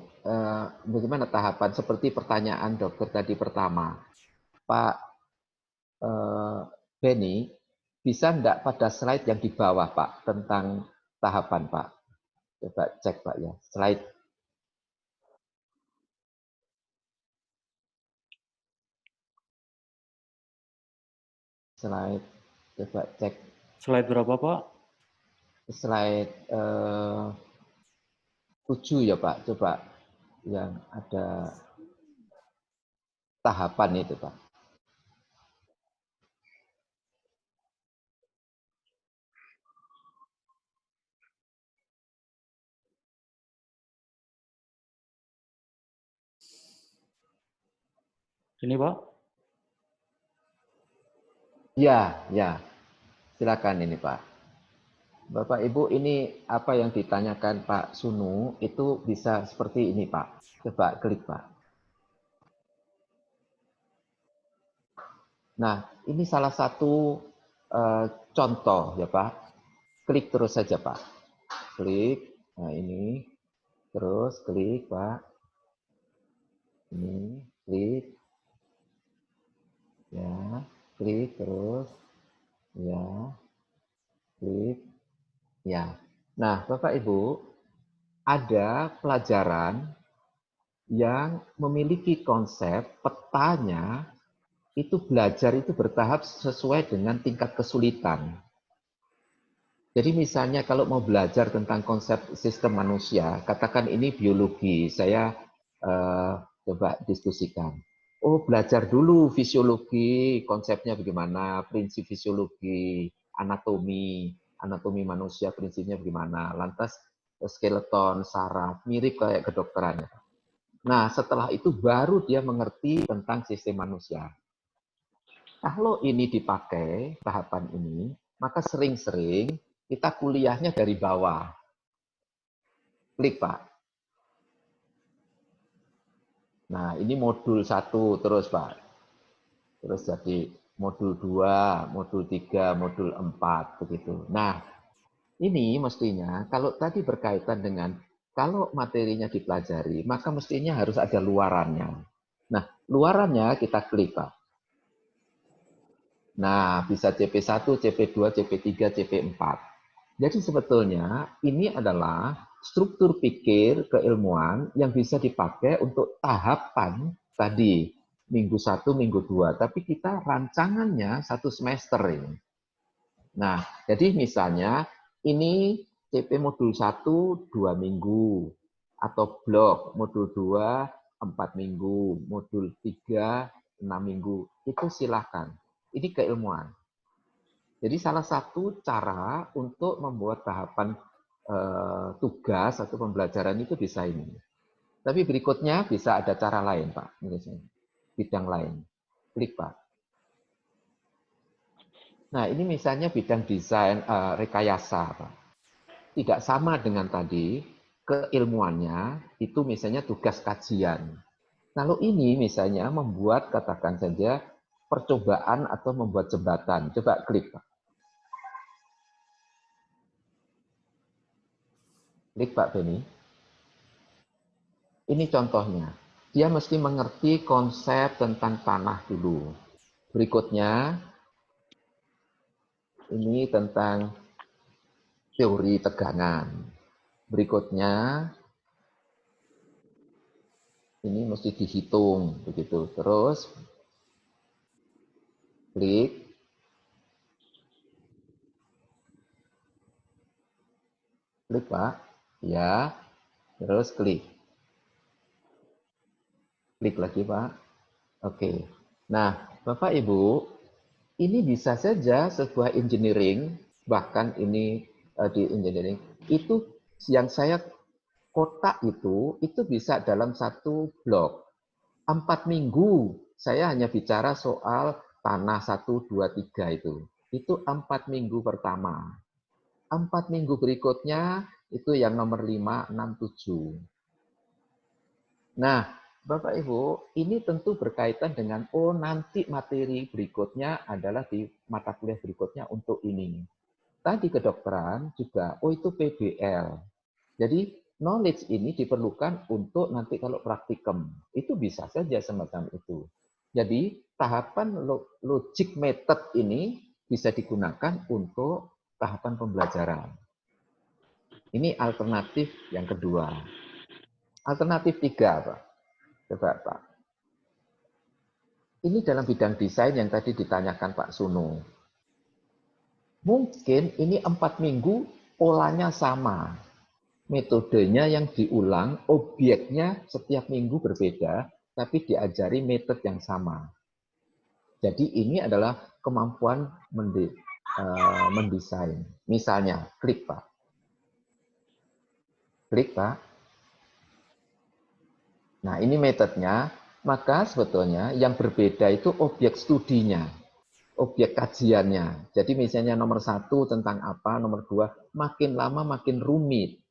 Bagaimana tahapan seperti pertanyaan dokter tadi pertama, Pak Benny, bisa enggak pada slide yang di bawah Pak tentang tahapan Pak? Coba cek Pak ya, slide. Slide, coba cek.
Slide berapa Pak?
Slide 7 ya Pak, coba yang ada tahapan itu Pak.
Ini Pak?
Ya, ya. Silakan ini Pak. Bapak Ibu, ini apa yang ditanyakan Pak Sunu itu bisa seperti ini Pak. Coba klik Pak. Nah, ini salah satu contoh ya Pak. Klik terus saja Pak. Klik. Nah ini. Terus klik Pak. Ini. Klik. Ya. Klik terus. Ya. Klik. Ya. Nah, Bapak Ibu, ada pelajaran yang memiliki konsep petanya itu belajar itu bertahap sesuai dengan tingkat kesulitan. Jadi misalnya kalau mau belajar tentang konsep sistem manusia, katakan ini biologi, saya coba diskusikan. Oh, belajar dulu fisiologi, konsepnya bagaimana, prinsip fisiologi, anatomi. anatomi manusia prinsipnya bagaimana, lantas skeleton, saraf, mirip kayak kedokterannya. Nah, setelah itu baru dia mengerti tentang sistem manusia. Kalau ini dipakai, tahapan ini, maka sering-sering kita kuliahnya dari bawah. Klik, Pak. Nah, ini modul 1 terus, Pak. Terus jadi modul 2, modul 3, modul 4, begitu. Nah, ini mestinya kalau tadi berkaitan dengan kalau materinya dipelajari, maka mestinya harus ada luarannya. Nah, luarannya kita klik, Pak. Nah, bisa CP1, CP2, CP3, CP4. Jadi sebetulnya ini adalah struktur pikir keilmuan yang bisa dipakai untuk tahapan tadi, minggu 1, minggu 2. Tapi kita rancangannya 1 semester ini. Nah, jadi misalnya ini CP modul 1, 2 minggu. Atau blok modul 2, 4 minggu. Modul 3, 6 minggu. Itu silakan. Ini keilmuan. Jadi salah satu cara untuk membuat tahapan tugas atau pembelajaran itu bisa ini. Tapi berikutnya bisa ada cara lain, Pak. Bidang lain. Klik, Pak. Nah, ini misalnya bidang desain rekayasa, Pak. Tidak sama dengan tadi, keilmuannya itu misalnya tugas kajian. Kalau ini misalnya membuat, katakan saja, percobaan atau membuat jembatan. Coba klik, Pak. Klik, Pak Beni. Ini contohnya. Dia mesti mengerti konsep tentang tanah dulu. Berikutnya, ini tentang teori tegangan. Berikutnya, ini mesti dihitung, begitu. Terus, klik. Klik, Pak. Ya. Terus klik. Klik lagi, Pak. Oke. Nah, Bapak Ibu, ini bisa saja sebuah engineering, bahkan ini di engineering, itu yang saya kotak itu bisa dalam 1 blok. 4 minggu saya hanya bicara soal tanah 1, 2, 3 itu. Itu 4 minggu pertama. 4 minggu berikutnya itu yang nomor 5, 6, 7. Nah, Bapak Ibu, ini tentu berkaitan dengan, nanti materi berikutnya adalah di mata kuliah berikutnya untuk ini. Tadi kedokteran juga, itu PBL. Jadi, knowledge ini diperlukan untuk nanti kalau praktikum. Itu bisa saja semacam itu. Jadi, tahapan logic method ini bisa digunakan untuk tahapan pembelajaran. Ini alternatif yang kedua. Alternatif 3, Pak. Coba, Pak. Ini dalam bidang desain yang tadi ditanyakan Pak Suno. Mungkin ini 4 minggu polanya sama. Metodenya yang diulang, obyeknya setiap minggu berbeda, tapi diajari metode yang sama. Jadi ini adalah kemampuan mendesain. Misalnya, klik, Pak. Klik, Pak. Nah, ini metodenya. Maka sebetulnya yang berbeda itu objek studinya, objek kajiannya. Jadi misalnya nomor 1 tentang apa, nomor 2, makin lama makin rumit.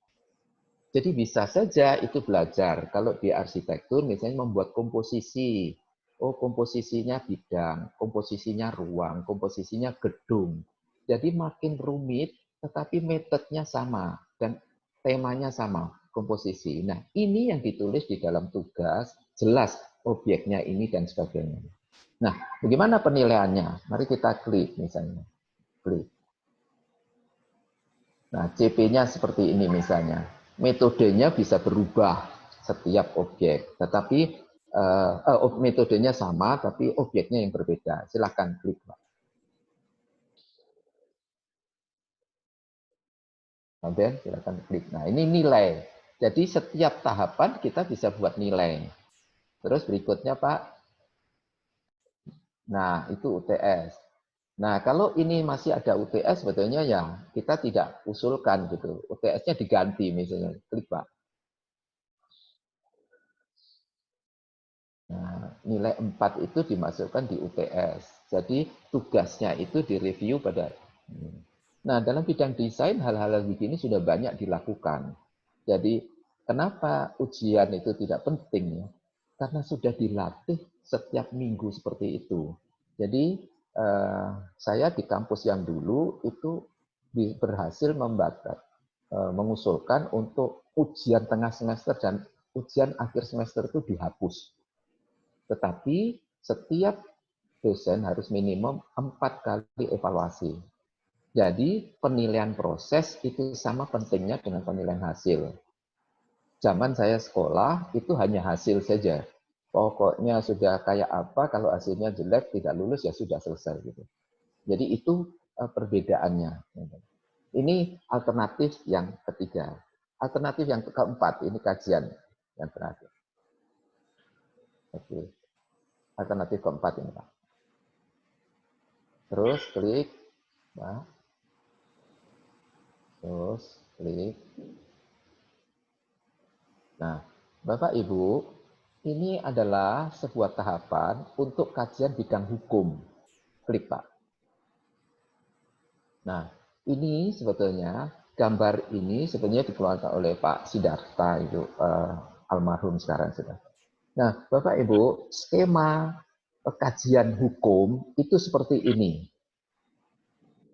Jadi bisa saja itu belajar. Kalau di arsitektur misalnya membuat komposisi. Komposisinya bidang, komposisinya ruang, komposisinya gedung. Jadi makin rumit, tetapi metodenya sama dan temanya sama, komposisi. Nah, ini yang ditulis di dalam tugas, jelas objeknya ini dan sebagainya. Nah, bagaimana penilaiannya? Mari kita klik misalnya. Klik. Nah, CP-nya seperti ini misalnya. Metodenya bisa berubah setiap objek, tetapi metodenya sama, tapi objeknya yang berbeda. Silakan klik, Pak. Kemudian silakan klik. Nah, ini nilai. Jadi setiap tahapan kita bisa buat nilai. Terus berikutnya, Pak. Nah, itu UTS. Nah, kalau ini masih ada UTS, sebetulnya ya kita tidak usulkan gitu. UTS-nya diganti misalnya. Klik, Pak. Nah, nilai 4 itu dimasukkan di UTS. Jadi tugasnya itu direview pada. Nah, dalam bidang desain hal-hal begini sudah banyak dilakukan. Jadi kenapa ujian itu tidak penting ya? Karena sudah dilatih setiap minggu seperti itu. Jadi saya di kampus yang dulu itu berhasil mengusulkan untuk ujian tengah semester dan ujian akhir semester itu dihapus. Tetapi setiap dosen harus minimum 4 kali evaluasi. Jadi penilaian proses itu sama pentingnya dengan penilaian hasil. Zaman saya sekolah itu hanya hasil saja. Pokoknya sudah kayak apa, kalau hasilnya jelek tidak lulus ya sudah selesai gitu. Jadi itu perbedaannya. Ini alternatif yang ketiga. Alternatif yang keempat, ini kajian yang terakhir. Oke. Alternatif keempat ini, Pak. Terus klik, Pak. Terus klik. Nah, Bapak Ibu, ini adalah sebuah tahapan untuk kajian bidang hukum. Klik, Pak. Nah, ini sebetulnya gambar ini sebetulnya dikeluarkan oleh Pak Siddhartha itu almarhum sekarang sudah. Nah, Bapak Ibu, skema kajian hukum itu seperti ini.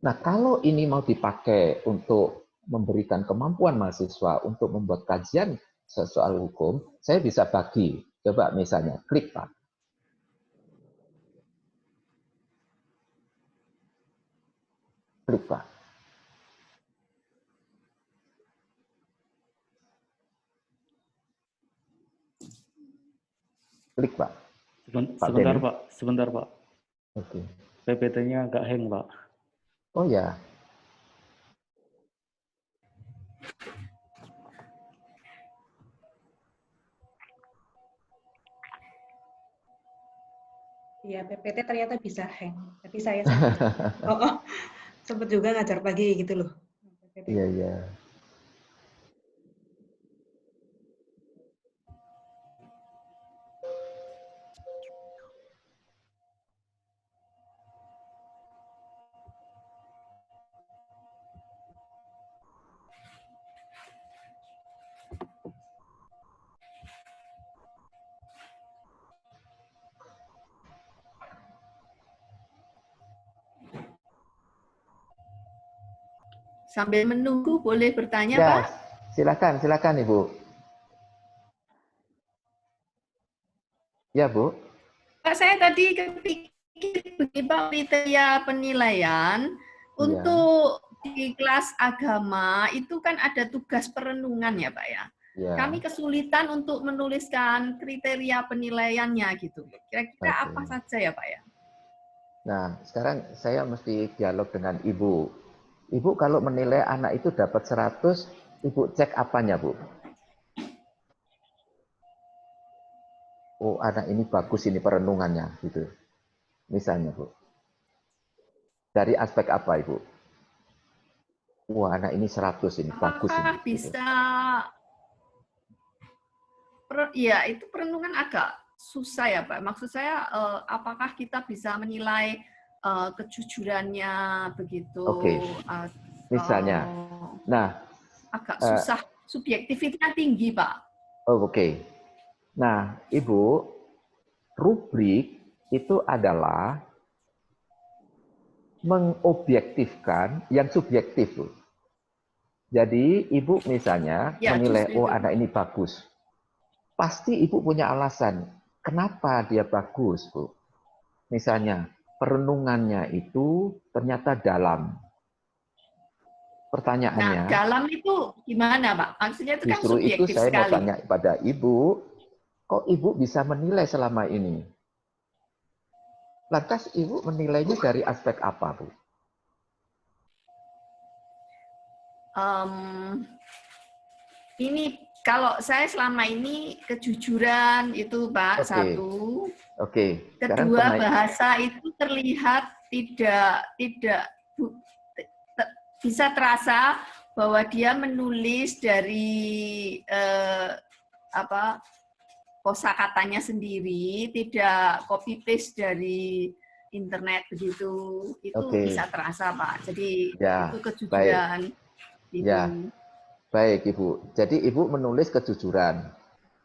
Nah, kalau ini mau dipakai untuk memberikan kemampuan mahasiswa untuk membuat kajian soal hukum, saya bisa bagi. Coba misalnya, klik, Pak. Klik, Pak. Klik, Pak.
Sebentar, Pak. Sebentar, Pak.
Oke.
PPT-nya agak hang, Pak.
Oh ya.
Iya, PPT ternyata bisa hang. Tapi saya sempat juga ngajar pagi gitu loh.
Iya, iya.
Sambil menunggu boleh bertanya,
Ya,
Pak?
silakan Ibu. Ya, Bu.
Pak, saya tadi kepikir begini, Pak, kriteria penilaian untuk di kelas agama itu kan ada tugas perenungan ya, Pak ya.
Ya.
Kami kesulitan untuk menuliskan kriteria penilaiannya gitu. Kira-kira apa saja ya, Pak ya?
Nah, sekarang saya mesti dialog dengan Ibu. Ibu kalau menilai anak itu dapat 100, Ibu cek apanya, Bu? Oh, anak ini bagus ini perenungannya gitu. Misalnya, Bu. Dari aspek apa, Ibu? Wah, anak ini 100 ini bagus ini.
Apakah bisa ya itu perenungan agak susah ya, Pak. Maksud saya apakah kita bisa menilai kejujurannya begitu?
Oke. Misalnya. Nah,
agak susah, subjektivitasnya tinggi, Pak.
Oh, oke. Nah, Ibu, rubrik itu adalah mengobjektifkan yang subjektif, Bu. Jadi, Ibu misalnya
Ya,
menilai, oh
itu.
anak ini bagus. Pasti Ibu punya alasan, kenapa dia bagus, Bu. Misalnya, perenungannya itu ternyata dalam. Pertanyaannya,
nah, dalam itu gimana, Pak? Maksudnya itu kan
justru itu
subjektif
saya
sekali.
mau tanya pada Ibu, kok Ibu bisa menilai selama ini? Lantas Ibu menilainya dari aspek apa, Bu?
Ini kalau saya selama ini kejujuran itu, Pak, satu.
Oke.
Kedua, bahasa itu terlihat bisa terasa bahwa dia menulis dari kosakatanya sendiri, tidak copy paste dari internet begitu. Itu bisa terasa, Pak. Jadi itu kejujuran.
Baik. Ya, baik Ibu. Jadi Ibu menulis kejujuran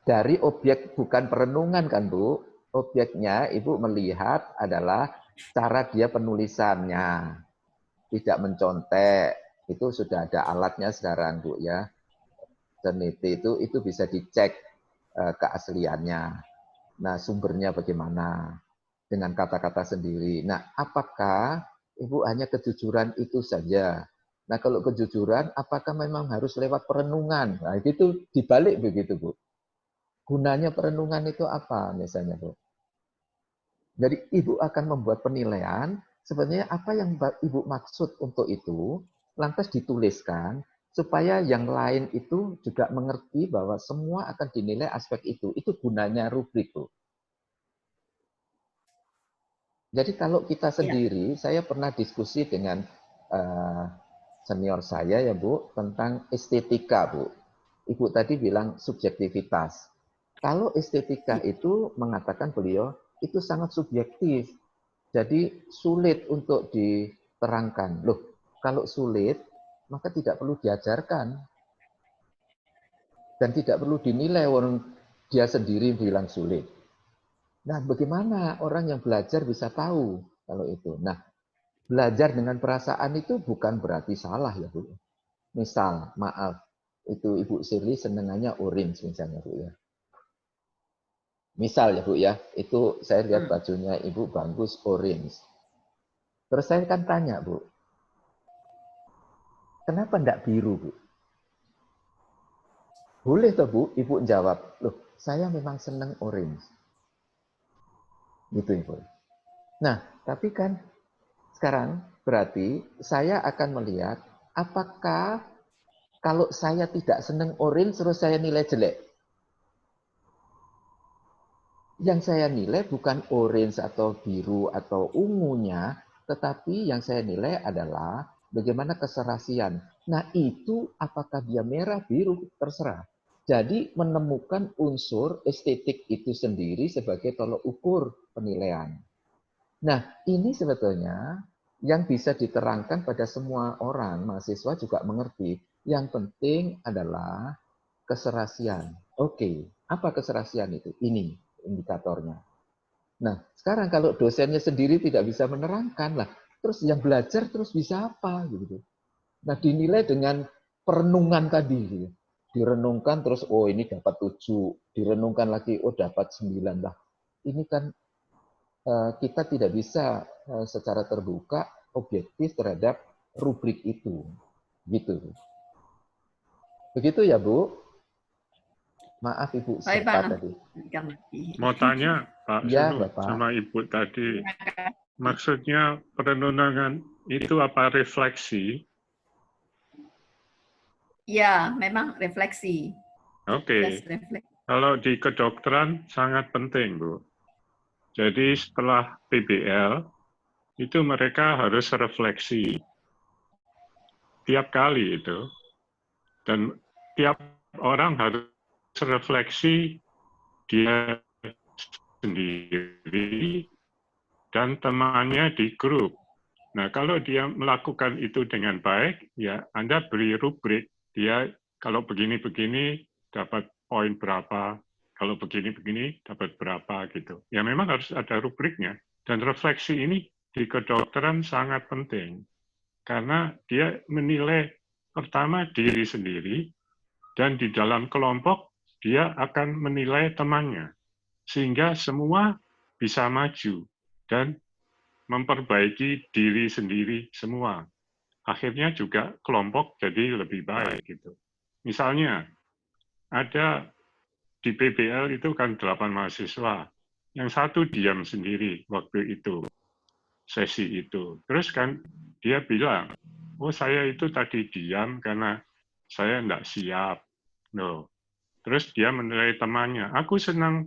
dari objek bukan perenungan kan Bu? Objeknya Ibu melihat adalah cara dia penulisannya, tidak mencontek. Itu sudah ada alatnya sekarang Bu ya. Terniti itu bisa dicek keasliannya. Nah, sumbernya bagaimana dengan kata-kata sendiri. Nah, apakah Ibu hanya kejujuran itu saja? Nah, kalau kejujuran, apakah memang harus lewat perenungan? Nah, itu dibalik begitu, Bu. Gunanya perenungan itu apa misalnya, Bu? Jadi Ibu akan membuat penilaian, sebenarnya apa yang Ibu maksud untuk itu, lantas dituliskan, supaya yang lain itu juga mengerti bahwa semua akan dinilai aspek itu. Itu gunanya rubrik, Bu. Jadi kalau kita sendiri, saya pernah diskusi dengan senior saya ya Bu, tentang estetika Bu. Ibu tadi bilang subjektivitas. Kalau estetika itu mengatakan beliau, itu sangat subjektif. Jadi sulit untuk diterangkan. Loh, kalau sulit, maka tidak perlu diajarkan. Dan tidak perlu dinilai orang dia sendiri bilang sulit. Nah, bagaimana orang yang belajar bisa tahu kalau itu? Nah, belajar dengan perasaan itu bukan berarti salah ya Bu. Misal, maaf, itu Ibu Sirli senengannya orange misalnya Bu ya. Misal ya Bu ya, itu saya lihat bajunya Ibu bagus orange. Terus saya kan tanya Bu, kenapa enggak biru Bu? Boleh toh Bu, Ibu jawab, loh saya memang senang orange. Gitu Ibu. Nah, tapi kan sekarang berarti saya akan melihat apakah kalau saya tidak senang orange terus saya nilai jelek. Yang saya nilai bukan orange atau biru atau ungunya, tetapi yang saya nilai adalah bagaimana keserasian. Nah itu apakah dia merah, biru, terserah. Jadi menemukan unsur estetik itu sendiri sebagai tolok ukur penilaian. Nah ini sebetulnya yang bisa diterangkan pada semua orang, mahasiswa juga mengerti. Yang penting adalah keserasian. Oke, apa keserasian itu? Ini indikatornya. Nah, sekarang kalau dosennya sendiri tidak bisa menerangkan lah, terus yang belajar terus bisa apa gitu. Nah, dinilai dengan perenungan tadi gitu. Direnungkan terus oh ini dapat 7, direnungkan lagi oh dapat 9 lah. Ini kan kita tidak bisa secara terbuka objektif terhadap rubrik itu. Gitu. Begitu ya, Bu? Maaf Ibu, sempat tadi.
Mau tanya Pak Sunu sama Ibu tadi, maksudnya perenungan itu apa refleksi?
Ya, memang refleksi.
Oke. Kalau di kedokteran sangat penting, Bu. Jadi setelah PBL, itu mereka harus refleksi. Tiap kali itu. Dan tiap orang harus refleksi dia sendiri dan temannya di grup. Nah, kalau dia melakukan itu dengan baik, ya Anda beri rubrik. Dia kalau begini-begini dapat poin berapa, kalau begini-begini dapat berapa gitu. Ya memang harus ada rubriknya. Dan refleksi ini di kedokteran sangat penting. Karena dia menilai pertama diri sendiri, dan di dalam kelompok dia akan menilai temannya. Sehingga semua bisa maju dan memperbaiki diri sendiri semua. Akhirnya juga kelompok jadi lebih baik gitu. Misalnya ada di PBL itu kan 8 mahasiswa, yang satu diam sendiri waktu itu sesi itu. Terus kan dia bilang, oh saya itu tadi diam karena saya enggak siap. No. Terus dia menilai temannya. Aku senang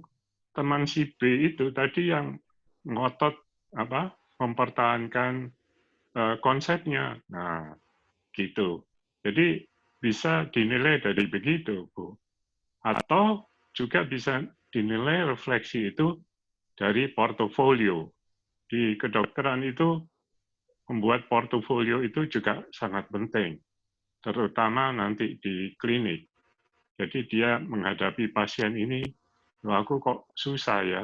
teman si B itu tadi yang ngotot mempertahankan konsepnya. Nah, gitu. Jadi bisa dinilai dari begitu, Bu. Atau juga bisa dinilai refleksi itu dari portofolio. Di kedokteran itu membuat portofolio itu juga sangat penting, terutama nanti di klinik. Jadi dia menghadapi pasien ini, aku kok susah ya,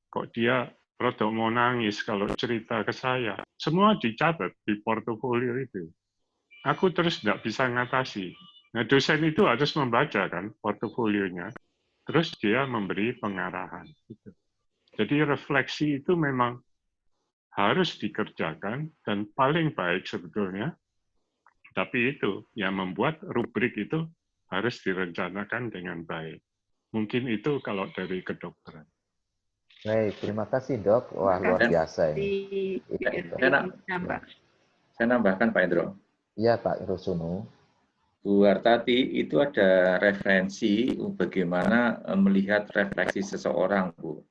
kok dia rodok mau nangis kalau cerita ke saya. Semua dicatat di portofolio itu. Aku terus tidak bisa ngatasi. Nah, dosen itu harus membaca kan portofolionya, terus dia memberi pengarahan. Jadi refleksi itu memang harus dikerjakan dan paling baik sebetulnya. Tapi itu yang membuat rubrik itu harus direncanakan dengan baik. Mungkin itu kalau dari kedokteran.
Baik, terima kasih Dok. Wah, luar biasa ini.
Saya nambahkan Pak Indro.
Iya Pak Rusunu.
Bu Hartati, itu ada referensi bagaimana melihat refleksi seseorang, Bu.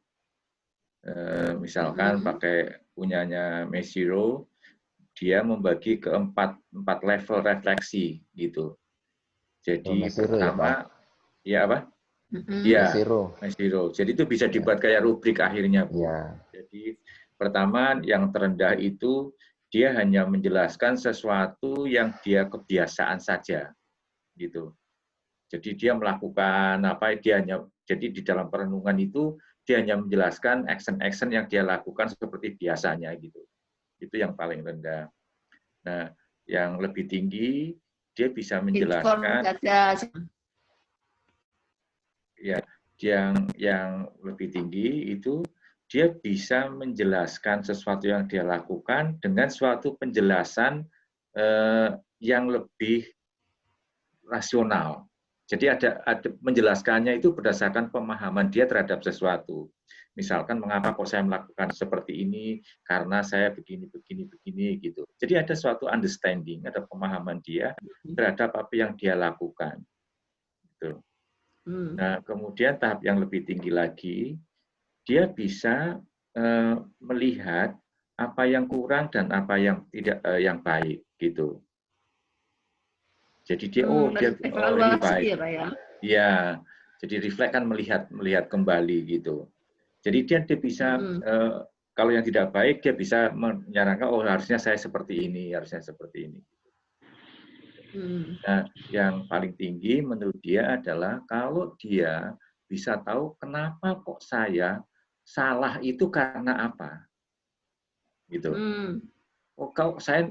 Misalkan pakai punyanya Mesirow, dia membagi ke empat level refleksi gitu. Jadi pertama, ya apa? Iya, Mesirow. Jadi itu bisa dibuat kayak rubrik akhirnya, Bu. Ya. Jadi pertama yang terendah itu dia hanya menjelaskan sesuatu yang dia kebiasaan saja, gitu. Jadi dia melakukan apa? Jadi di dalam perenungan itu dia hanya menjelaskan action-action yang dia lakukan seperti biasanya, gitu. Itu yang paling rendah. Nah, yang lebih tinggi dia bisa menjelaskan. Ya, yang lebih tinggi itu dia bisa menjelaskan sesuatu yang dia lakukan dengan suatu penjelasan yang lebih rasional. Jadi ada menjelaskannya itu berdasarkan pemahaman dia terhadap sesuatu. Misalkan mengapa kok saya melakukan seperti ini karena saya begini gitu. Jadi ada suatu understanding, ada pemahaman dia terhadap apa yang dia lakukan. Gitu. Nah, kemudian tahap yang lebih tinggi lagi, dia bisa melihat apa yang kurang dan apa yang tidak yang baik gitu. Jadi dia ini baik. Ya, jadi reflect kan melihat kembali gitu. Jadi dia bisa kalau yang tidak baik dia bisa menyarankan harusnya saya seperti ini, harusnya seperti ini. Nah, yang paling tinggi menurut dia adalah kalau dia bisa tahu kenapa kok saya salah itu karena apa, gitu. Oh, kalau saya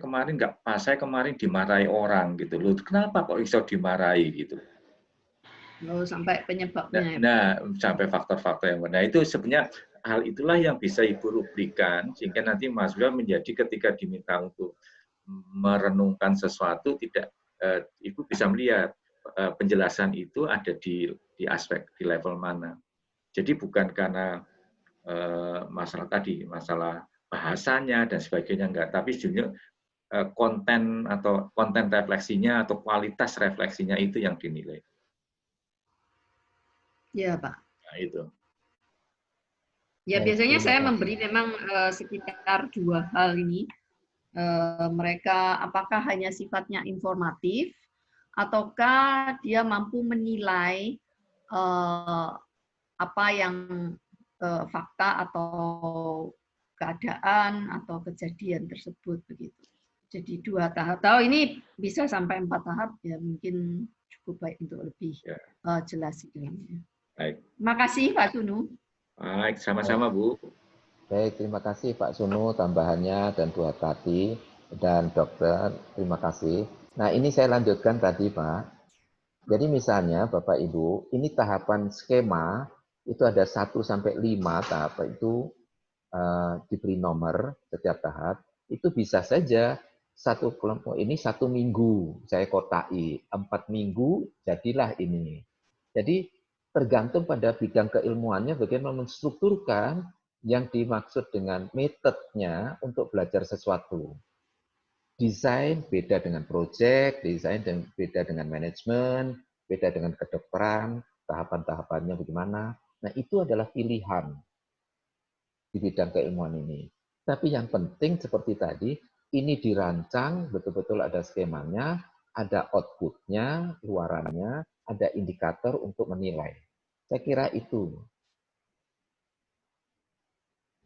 kemarin nggak pas, saya kemarin dimarahi orang gitu loh. Kenapa kok bisa dimarahi gitu?
Sampai penyebabnya.
Nah, sampai faktor-faktor yang benar. Itu sebenarnya hal itulah yang bisa Ibu rubrikan sehingga nanti mahasiswa menjadi ketika diminta untuk merenungkan sesuatu Ibu bisa melihat penjelasan itu ada di aspek di level mana. Jadi bukan karena masalah bahasanya dan sebagainya enggak, tapi sebenarnya konten refleksinya atau kualitas refleksinya itu yang dinilai.
Ya, Pak.
Nah, itu.
Ya, biasanya saya memberi memang sekitar 2 hal ini. Mereka apakah hanya sifatnya informatif ataukah dia mampu menilai apa yang fakta atau keadaan atau kejadian tersebut begitu. Jadi 2 tahap. Tahu ini bisa sampai 4 tahap ya, mungkin cukup baik untuk lebih jelas itu.
Baik.
Terima kasih Pak Sunu.
Baik, sama-sama Bu.
Baik, terima kasih Pak Sunu tambahannya dan Bu Hartati dan dokter, terima kasih. Nah, ini saya lanjutkan tadi Pak. Jadi misalnya Bapak Ibu, ini tahapan skema itu ada 1 sampai 5 tahap itu diberi nomor setiap tahap. Itu bisa saja satu kelompok ini 1 minggu saya kotai, 4 minggu jadilah ini. Jadi tergantung pada bidang keilmuannya bagaimana menstrukturkan yang dimaksud dengan metodenya untuk belajar sesuatu. Desain beda dengan proyek, desain beda dengan manajemen, beda dengan kedokteran, tahapan-tahapannya bagaimana. Nah, itu adalah pilihan di bidang keilmuan ini. Tapi yang penting seperti tadi, ini dirancang, betul-betul ada skemanya, ada outputnya, luarannya, ada indikator untuk menilai. Saya kira itu.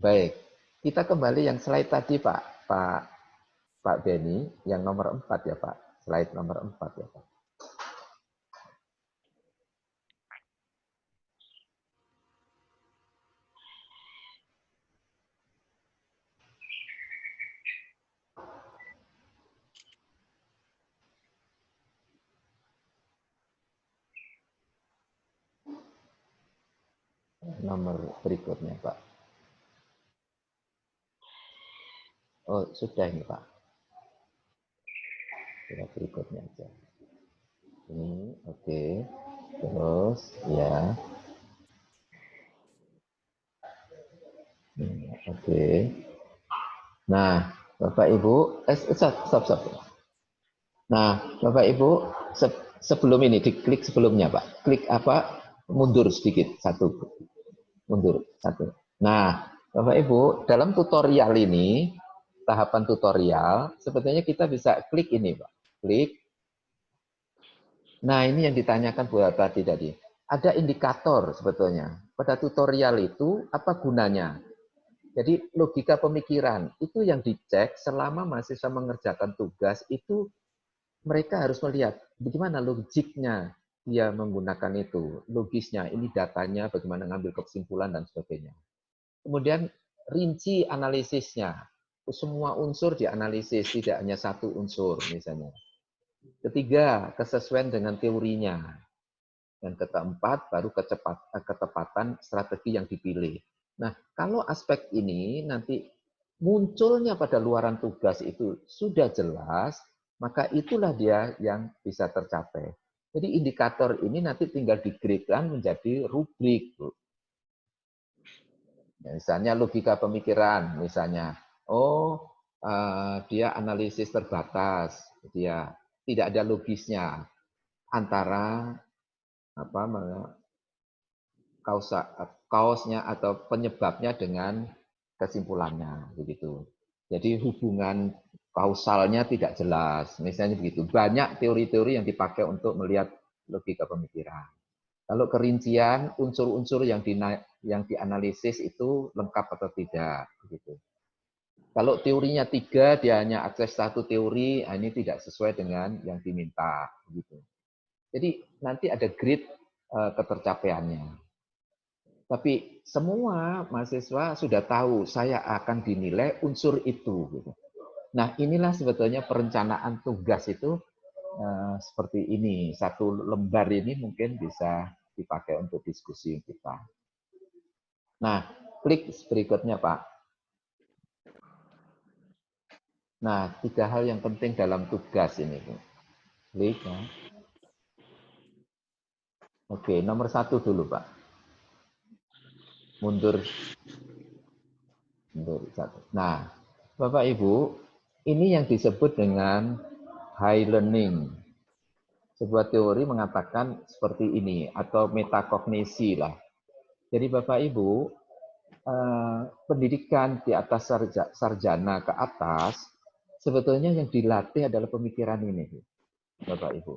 Baik, kita kembali yang slide tadi Pak Benny, yang nomor 4 ya Pak. Slide nomor 4 ya Pak. Nomor berikutnya Pak. Oh, sudah ini Pak. Sudah berikutnya aja. Ini, oke. Terus, ya. Oke. Nah, Bapak Ibu, stop. Nah, Bapak Ibu, sebelum ini, diklik sebelumnya Pak. Klik apa? Mundur sedikit, satu. Mundur, satu. Nah, Bapak Ibu, dalam tutorial ini, tahapan tutorial, sebetulnya kita bisa klik ini Pak. Klik. Nah, ini yang ditanyakan Bu tadi. Ada indikator sebetulnya. Pada tutorial itu, apa gunanya? Jadi logika pemikiran, itu yang dicek selama mahasiswa mengerjakan tugas, itu mereka harus melihat bagaimana logiknya dia menggunakan itu. Logisnya, ini datanya, bagaimana ngambil kesimpulan, dan sebagainya. Kemudian rinci analisisnya. Semua unsur dianalisis, tidak hanya satu unsur misalnya. Ketiga, kesesuaian dengan teorinya. Dan keempat, baru ketepatan strategi yang dipilih. Nah, kalau aspek ini nanti munculnya pada luaran tugas itu sudah jelas, maka itulah dia yang bisa tercapai. Jadi indikator ini nanti tinggal digradekan menjadi rubrik. Misalnya logika pemikiran, misalnya, dia analisis terbatas, dia tidak ada logisnya antara kausnya atau penyebabnya dengan kesimpulannya, begitu. Jadi hubungan kausalnya tidak jelas, misalnya begitu. Banyak teori-teori yang dipakai untuk melihat logika pemikiran. Kalau kerincian unsur-unsur yang dianalisis itu lengkap atau tidak, begitu. Kalau teorinya 3, dia hanya akses satu teori, ini tidak sesuai dengan yang diminta, begitu. Jadi nanti ada grade ketercapaiannya. Tapi semua mahasiswa sudah tahu saya akan dinilai unsur itu. Nah, inilah sebetulnya perencanaan tugas itu seperti ini. Satu lembar ini mungkin bisa dipakai untuk diskusi kita. Nah, klik berikutnya, Pak. Nah, 3 hal yang penting dalam tugas ini. Klik. Ya. Oke, nomor 1 dulu, Pak. Mundur 1. Nah, Bapak Ibu, ini yang disebut dengan high learning. Sebuah teori mengatakan seperti ini, atau metakognisi lah. Jadi Bapak Ibu, pendidikan di atas sarjana ke atas, sebetulnya yang dilatih adalah pemikiran ini, Bapak Ibu.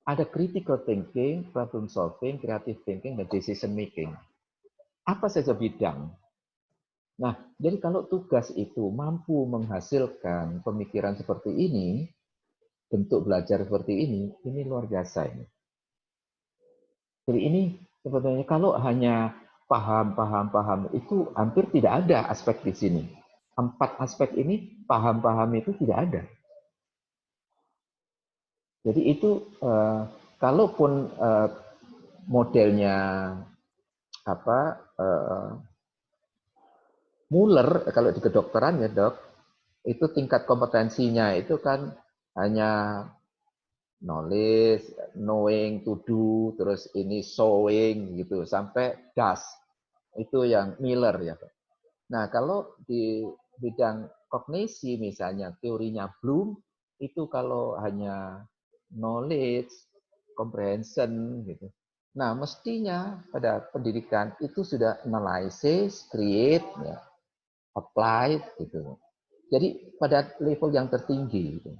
Ada critical thinking, problem solving, creative thinking, dan decision making. Apa saja bidang? Nah, jadi kalau tugas itu mampu menghasilkan pemikiran seperti ini, bentuk belajar seperti ini luar biasa ini. Jadi ini sebetulnya kalau hanya paham itu hampir tidak ada aspek di sini. 4 aspek ini paham-paham itu tidak ada. Jadi itu kalaupun modelnya Muller, kalau di kedokteran ya dok, itu tingkat kompetensinya itu kan hanya knowledge, knowing, to do, terus ini showing gitu sampai does. Itu yang Miller ya. Nah, kalau di bidang kognisi misalnya teorinya Bloom itu kalau hanya knowledge, comprehension gitu. Nah, mestinya pada pendidikan itu sudah analysis, create ya. applied gitu. Jadi pada level yang tertinggi gitu.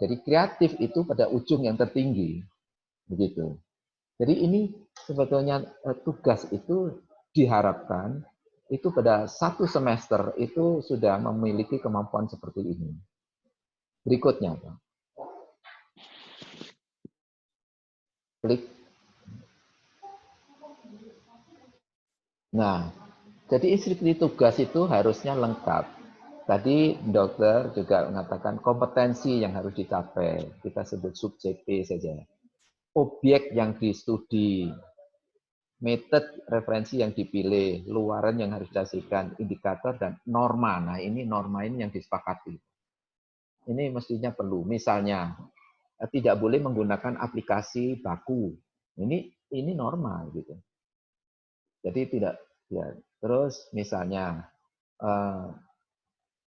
Jadi kreatif itu pada ujung yang tertinggi begitu. Jadi ini sebetulnya tugas itu diharapkan itu pada 1 semester itu sudah memiliki kemampuan seperti ini. Berikutnya, Pak. Klik. Nah, jadi instruksi tugas itu harusnya lengkap. Tadi dokter juga mengatakan kompetensi yang harus dicapai. Kita sebut sub CP saja. Objek yang distudi, metode referensi yang dipilih, luaran yang harus dihasilkan, indikator dan norma. Nah, ini norma ini yang disepakati. Ini mestinya perlu. Misalnya, tidak boleh menggunakan aplikasi baku. Ini norma gitu. Jadi tidak ya. Terus misalnya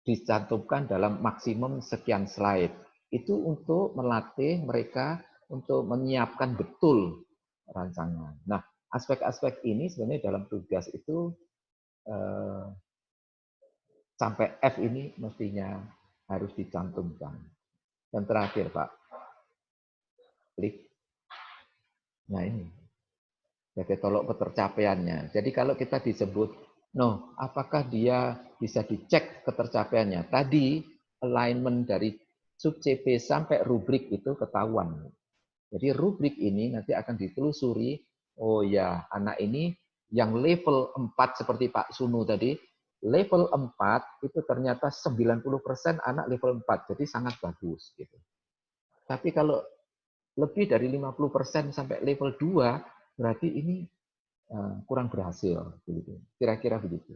dicantumkan dalam maksimum sekian slide. Itu untuk melatih mereka untuk menyiapkan betul rancangan. Nah, aspek-aspek ini sebenarnya dalam tugas itu sampai F ini mestinya harus dicantumkan. Dan terakhir, Pak. Klik. Nah, ini. Sebagai tolok ketercapaiannya. Jadi kalau kita disebut, apakah dia bisa dicek ketercapaiannya? Tadi alignment dari sub CP sampai rubrik itu ketahuan. Jadi rubrik ini nanti akan ditelusuri, oh ya, anak ini yang level 4 seperti Pak Sunu tadi, level 4 itu ternyata 90% anak level 4, jadi sangat bagus gitu. Tapi kalau lebih dari 50% sampai level 2, berarti ini kurang berhasil, begitu. Kira-kira begitu.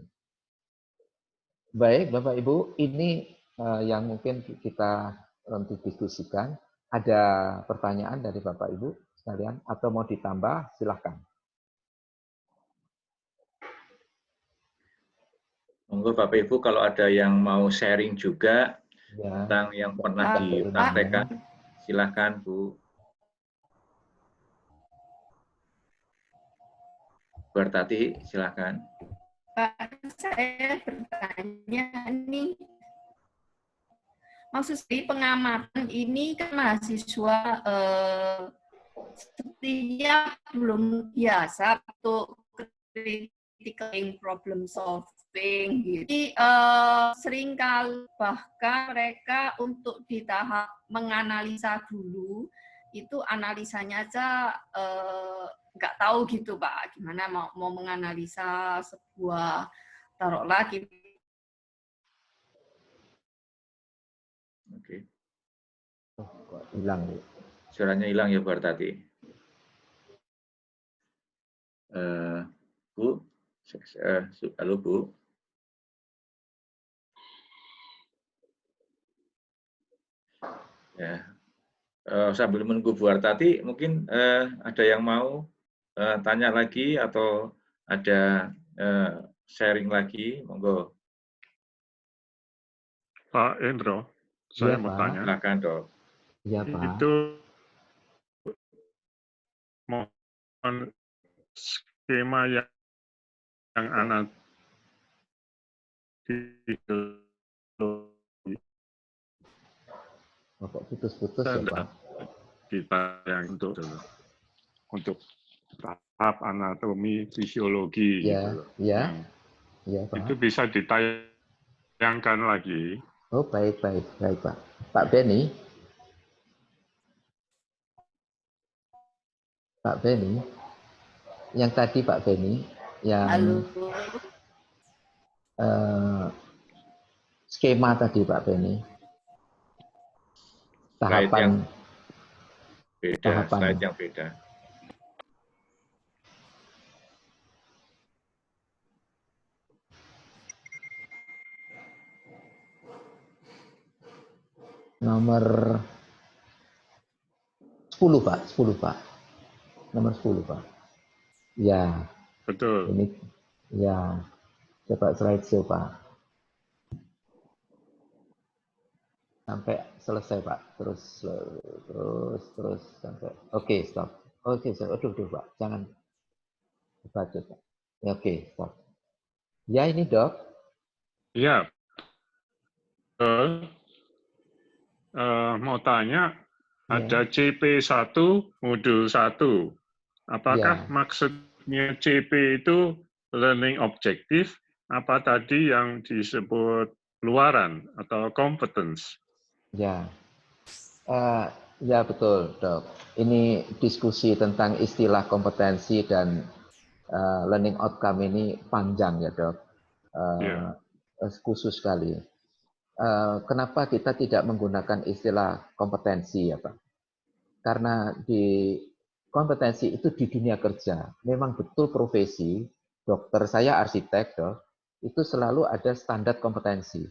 Baik, Bapak Ibu, ini yang mungkin kita nanti diskusikan. Ada pertanyaan dari Bapak Ibu sekalian atau mau ditambah? Silahkan.
Monggo Bapak Ibu kalau ada yang mau sharing juga
ya,
tentang yang pernah dipraktekkan, silahkan Bu. Bertati, silahkan.
Pak, saya bertanya nih, maksud saya pengamatan ini kan mahasiswa sepertinya belum biasa untuk critical problem solving. Jadi seringkali bahkan mereka untuk di tahap menganalisa dulu, itu analisanya aja nggak tahu gitu Pak, gimana mau menganalisa sebuah, taruhlah gitu.
Oke.
Oh, kok hilang, Bu?
Suaranya hilang ya, Bu Artati. Bu, halo Bu. Ya. Sambil menunggu Bu Artati, mungkin ada yang mau tanya lagi atau ada sharing lagi, monggo.
Pak Endro, saya mau tanya.
Silakan, Dok.
Iya, Pak.
Itu mohon skema yang anak
kok putus-putus ya, Pak?
Kita yang untuk tahap anatomi fisiologi
ya,
gitu.
Ya, ya, Pak.
Itu bisa ditayangkan lagi.
Oh, baik, Pak. Pak Beni, yang tadi Pak Beni, yang skema tadi Pak Beni, tahapan
beda, slide yang beda.
Nomor 10, Pak. 10, Pak. Nomor 10, Pak. Ya.
Betul.
Ini, ya. Coba slideshow, Pak. Sampai selesai, Pak. Terus sampai. Oke, stop. Oke, aduh, Pak. Jangan baca, Pak. Ya, oke, stop. Ya, ini, Dok.
Ya, mau tanya, ada CP1 modul 1. Apakah maksudnya CP itu learning objective, apa tadi yang disebut luaran atau competence?
Ya, ya betul, Dok. Ini diskusi tentang istilah kompetensi dan learning outcome ini panjang ya, Dok. Khusus sekali. Kenapa kita tidak menggunakan istilah kompetensi ya, Pak? Karena di kompetensi itu di dunia kerja, memang betul profesi, dokter saya arsitek, Dok, itu selalu ada standar kompetensi.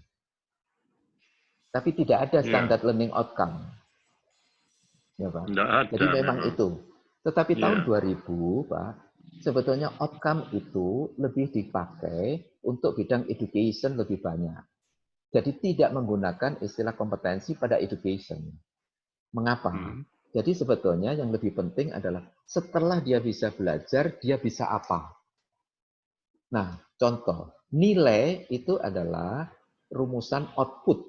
Tapi tidak ada standar learning outcome. Ya, Pak. Jadi memang itu. Tetapi tahun 2000, Pak, sebetulnya outcome itu lebih dipakai untuk bidang education lebih banyak. Jadi tidak menggunakan istilah kompetensi pada education. Mengapa? Jadi sebetulnya yang lebih penting adalah setelah dia bisa belajar, dia bisa apa? Nah, contoh, nilai itu adalah rumusan output,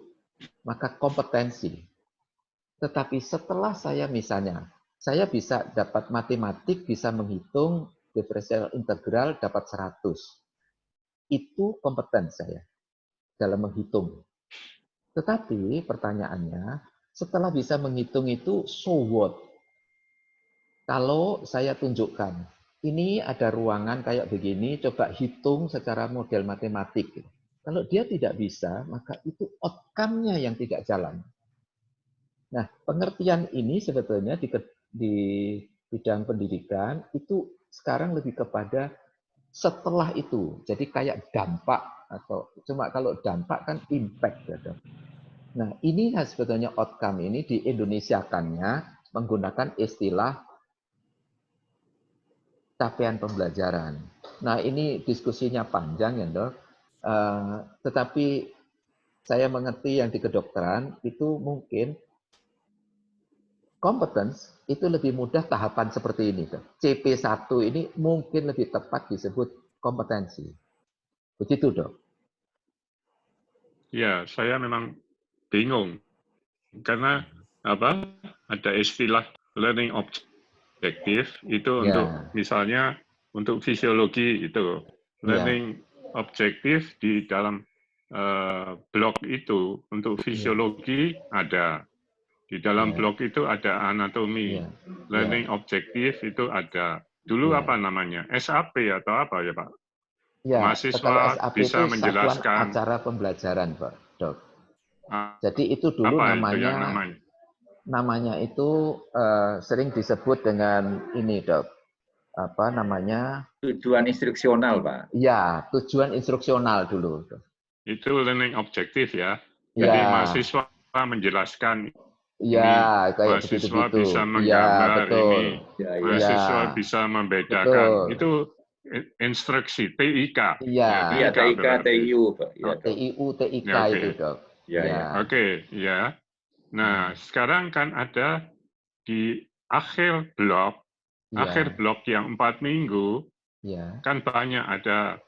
maka kompetensi. Tetapi setelah saya misalnya, saya bisa dapat matematik, bisa menghitung diferensial integral dapat 100. Itu kompeten saya dalam menghitung. Tetapi pertanyaannya, setelah bisa menghitung itu, so what? Kalau saya tunjukkan, ini ada ruangan kayak begini, coba hitung secara model matematik. Kalau dia tidak bisa, maka itu outcome-nya yang tidak jalan. Nah, pengertian ini sebetulnya di bidang pendidikan itu sekarang lebih kepada setelah itu. Jadi kayak dampak atau cuma kalau dampak kan impact ya, Dok. Nah, ini sebetulnya outcome ini di Indonesiakannya menggunakan istilah capaian pembelajaran. Nah, ini diskusinya panjang ya, Dok. Tetapi saya mengerti yang di kedokteran itu mungkin competence itu lebih mudah tahapan seperti ini. CP1 ini mungkin lebih tepat disebut kompetensi. Begitu, Dok?
Ya, saya memang bingung. Karena apa? Ada istilah learning objective itu untuk misalnya untuk fisiologi itu. Learning objective di dalam blok itu untuk fisiologi ada. Di dalam blok itu ada anatomi, learning objective itu ada. Dulu apa namanya? SAP atau apa ya, Pak?
Ya,
mahasiswa
SAP
bisa
itu
menjelaskan
acara pembelajaran, Pak, Dok. Jadi itu dulu namanya itu sering disebut dengan ini, Dok. Apa namanya?
Tujuan instruksional, Pak.
Ya, tujuan instruksional dulu, Dok.
Itu learning objective ya. Jadi mahasiswa menjelaskan
ya,
ini,
kayak
mahasiswa
begitu.
bisa menggambar ini, mahasiswa
ya.
bisa membedakan. Itu instruksi TIK.
Iya,
TIK, TIU, Pak.
TIU, TIK itu, Dok.
Oke, ya. Nah, sekarang kan ada di akhir blok yang 4 minggu, kan banyak ada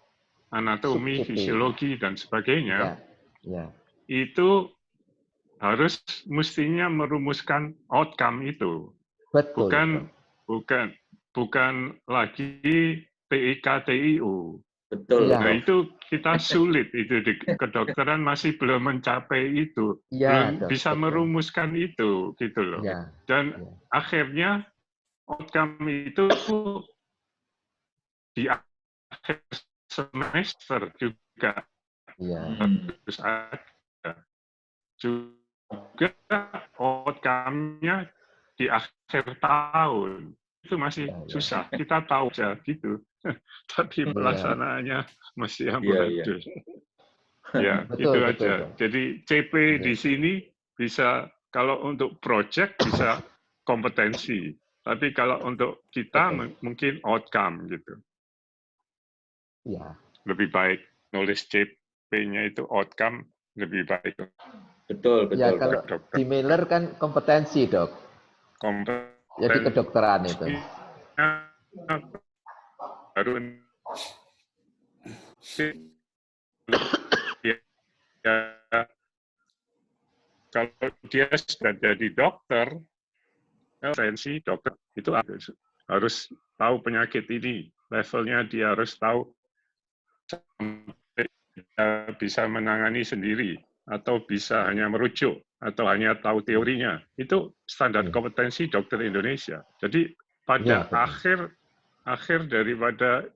anatomi, fisiologi, dan sebagainya. Itu harus mestinya merumuskan outcome itu.
Betul.
Bukan lagi TIK, TIU.
Betul.
Nah, itu kita sulit itu di kedokteran masih belum mencapai itu, belum bisa merumuskan itu gitu loh. Dan akhirnya outcome itu di akhir semester juga harus ada. Juga outcome-nya di akhir tahun itu masih susah. Kita tahu aja gitu. Tapi pelaksanaannya masih amburadul. Ya, itu aja. Jadi CP di sini bisa, kalau untuk project bisa kompetensi. Tapi kalau untuk kita mungkin outcome gitu. Lebih baik nulis CP-nya itu outcome lebih baik.
Betul.
Ya, kalau di Miller kan kompetensi, Dok. Jadi kedokteran itu.
Baru kalau dia sudah jadi dokter, referensi dokter itu harus tahu penyakit ini, levelnya dia harus tahu sampai dia bisa menangani sendiri atau bisa hanya merujuk atau hanya tahu teorinya. Itu standar kompetensi dokter Indonesia. Jadi pada akhir daripada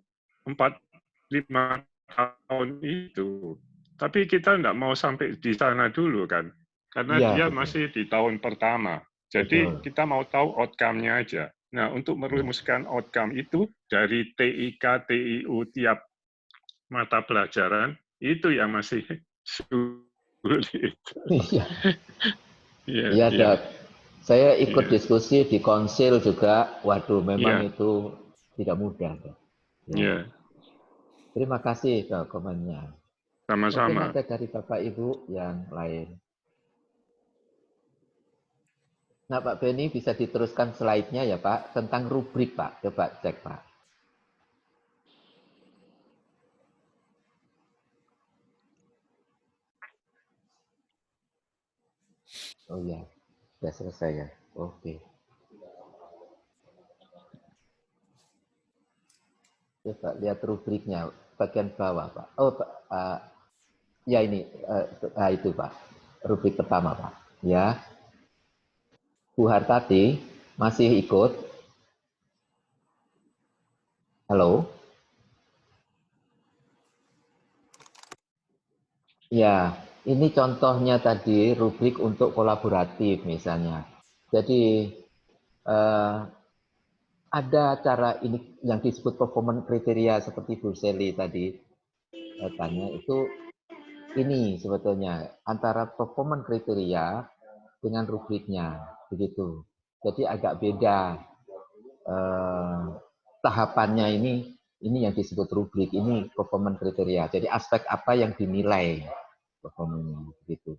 4-5 tahun itu, tapi kita tidak mau sampai di sana dulu kan, karena dia masih di tahun pertama. Jadi kita mau tahu outcome-nya aja. Nah, untuk merumuskan outcome itu dari TIK, TIU tiap mata pelajaran, itu yang masih sulit.
Iya, Dok. Saya ikut diskusi di konsil juga. Waduh, memang itu tidak mudah, Dok. Terima kasih, Dok, komennya.
Sama-sama.
Mungkin ada dari Bapak Ibu yang lain. Nah, Pak Beni bisa diteruskan slide-nya ya, Pak, tentang rubrik, Pak. Coba cek, Pak. Oh ya, sudah selesai ya. Oke. Coba lihat rubriknya bagian bawah, Pak. Oh, Pak. Ya ini, itu Pak. Rubrik pertama, Pak. Ya. Bu Hartati masih ikut? Halo? Ya, ini contohnya tadi rubrik untuk kolaboratif misalnya. Jadi ada cara ini yang disebut performance kriteria seperti Bu Seli tadi tanya itu ini sebetulnya antara performance kriteria dengan rubriknya begitu. Jadi agak beda tahapannya ini yang disebut rubrik, ini performance kriteria. Jadi aspek apa yang dinilai performanya begitu.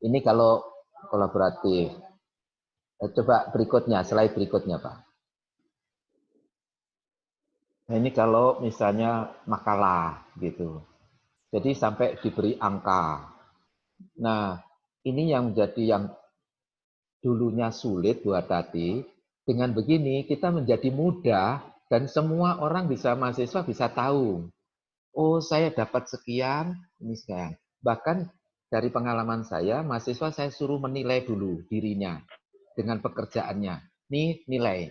Ini kalau kolaboratif. Coba berikutnya, slide berikutnya, Pak. Nah, ini kalau misalnya makalah gitu. Jadi sampai diberi angka. Nah, ini yang menjadi yang dulunya sulit buat tadi. Dengan begini kita menjadi mudah dan semua orang bisa, mahasiswa bisa tahu. Oh, saya dapat sekian, ini sekian. Bahkan dari pengalaman saya, mahasiswa saya suruh menilai dulu dirinya dengan pekerjaannya. Nih nilai.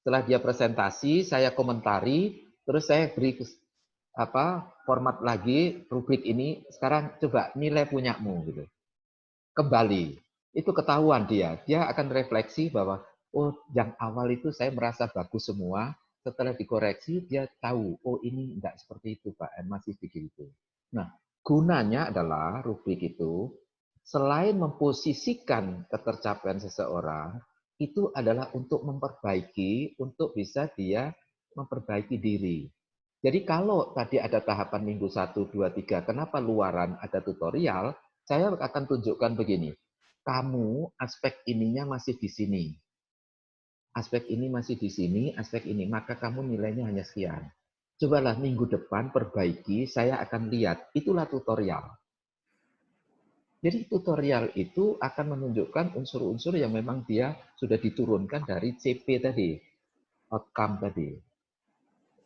Setelah dia presentasi, saya komentari, terus saya beri format lagi rubrik ini. Sekarang coba nilai punyamu gitu. Kembali. Itu ketahuan dia akan refleksi bahwa oh, yang awal itu saya merasa bagus semua, setelah dikoreksi dia tahu, oh ini enggak seperti itu Pak, masih begitu. Nah, gunanya adalah rubrik itu selain memposisikan ketercapaian seseorang, itu adalah untuk memperbaiki, untuk bisa dia memperbaiki diri. Jadi kalau tadi ada tahapan minggu 1, 2, 3, kenapa luaran ada tutorial, saya akan tunjukkan begini. Kamu aspek ininya masih di sini. Aspek ini masih di sini, aspek ini. Maka kamu nilainya hanya sekian. Cobalah minggu depan perbaiki, saya akan lihat. Itulah tutorial. Jadi tutorial itu akan menunjukkan unsur-unsur yang memang dia sudah diturunkan dari CP tadi. Outcome tadi.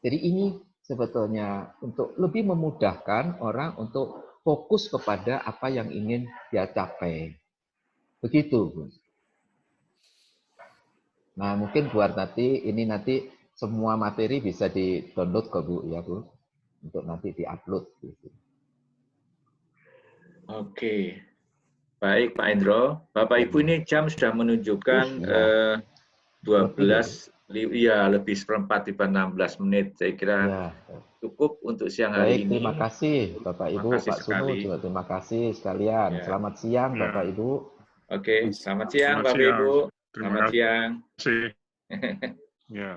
Jadi ini sebetulnya untuk lebih memudahkan orang untuk fokus kepada apa yang ingin dia capai. Begitu, Bu. Nah, mungkin buat nanti, ini nanti semua materi bisa di-download ke Bu, ya Bu. Untuk nanti di-upload. Gitu.
Oke. Baik, Pak Endro. Bapak Ibu ini jam sudah menunjukkan 12, ya lebih seperempat tiba 16 menit. Saya kira cukup untuk siang hari ini.
Terima kasih Bapak Ibu, Pak Sunu juga terima kasih sekalian. Selamat siang Bapak Ibu.
Oke, selamat siang Bapak Ibu. Selamat siang.
Terima kasih. Ya.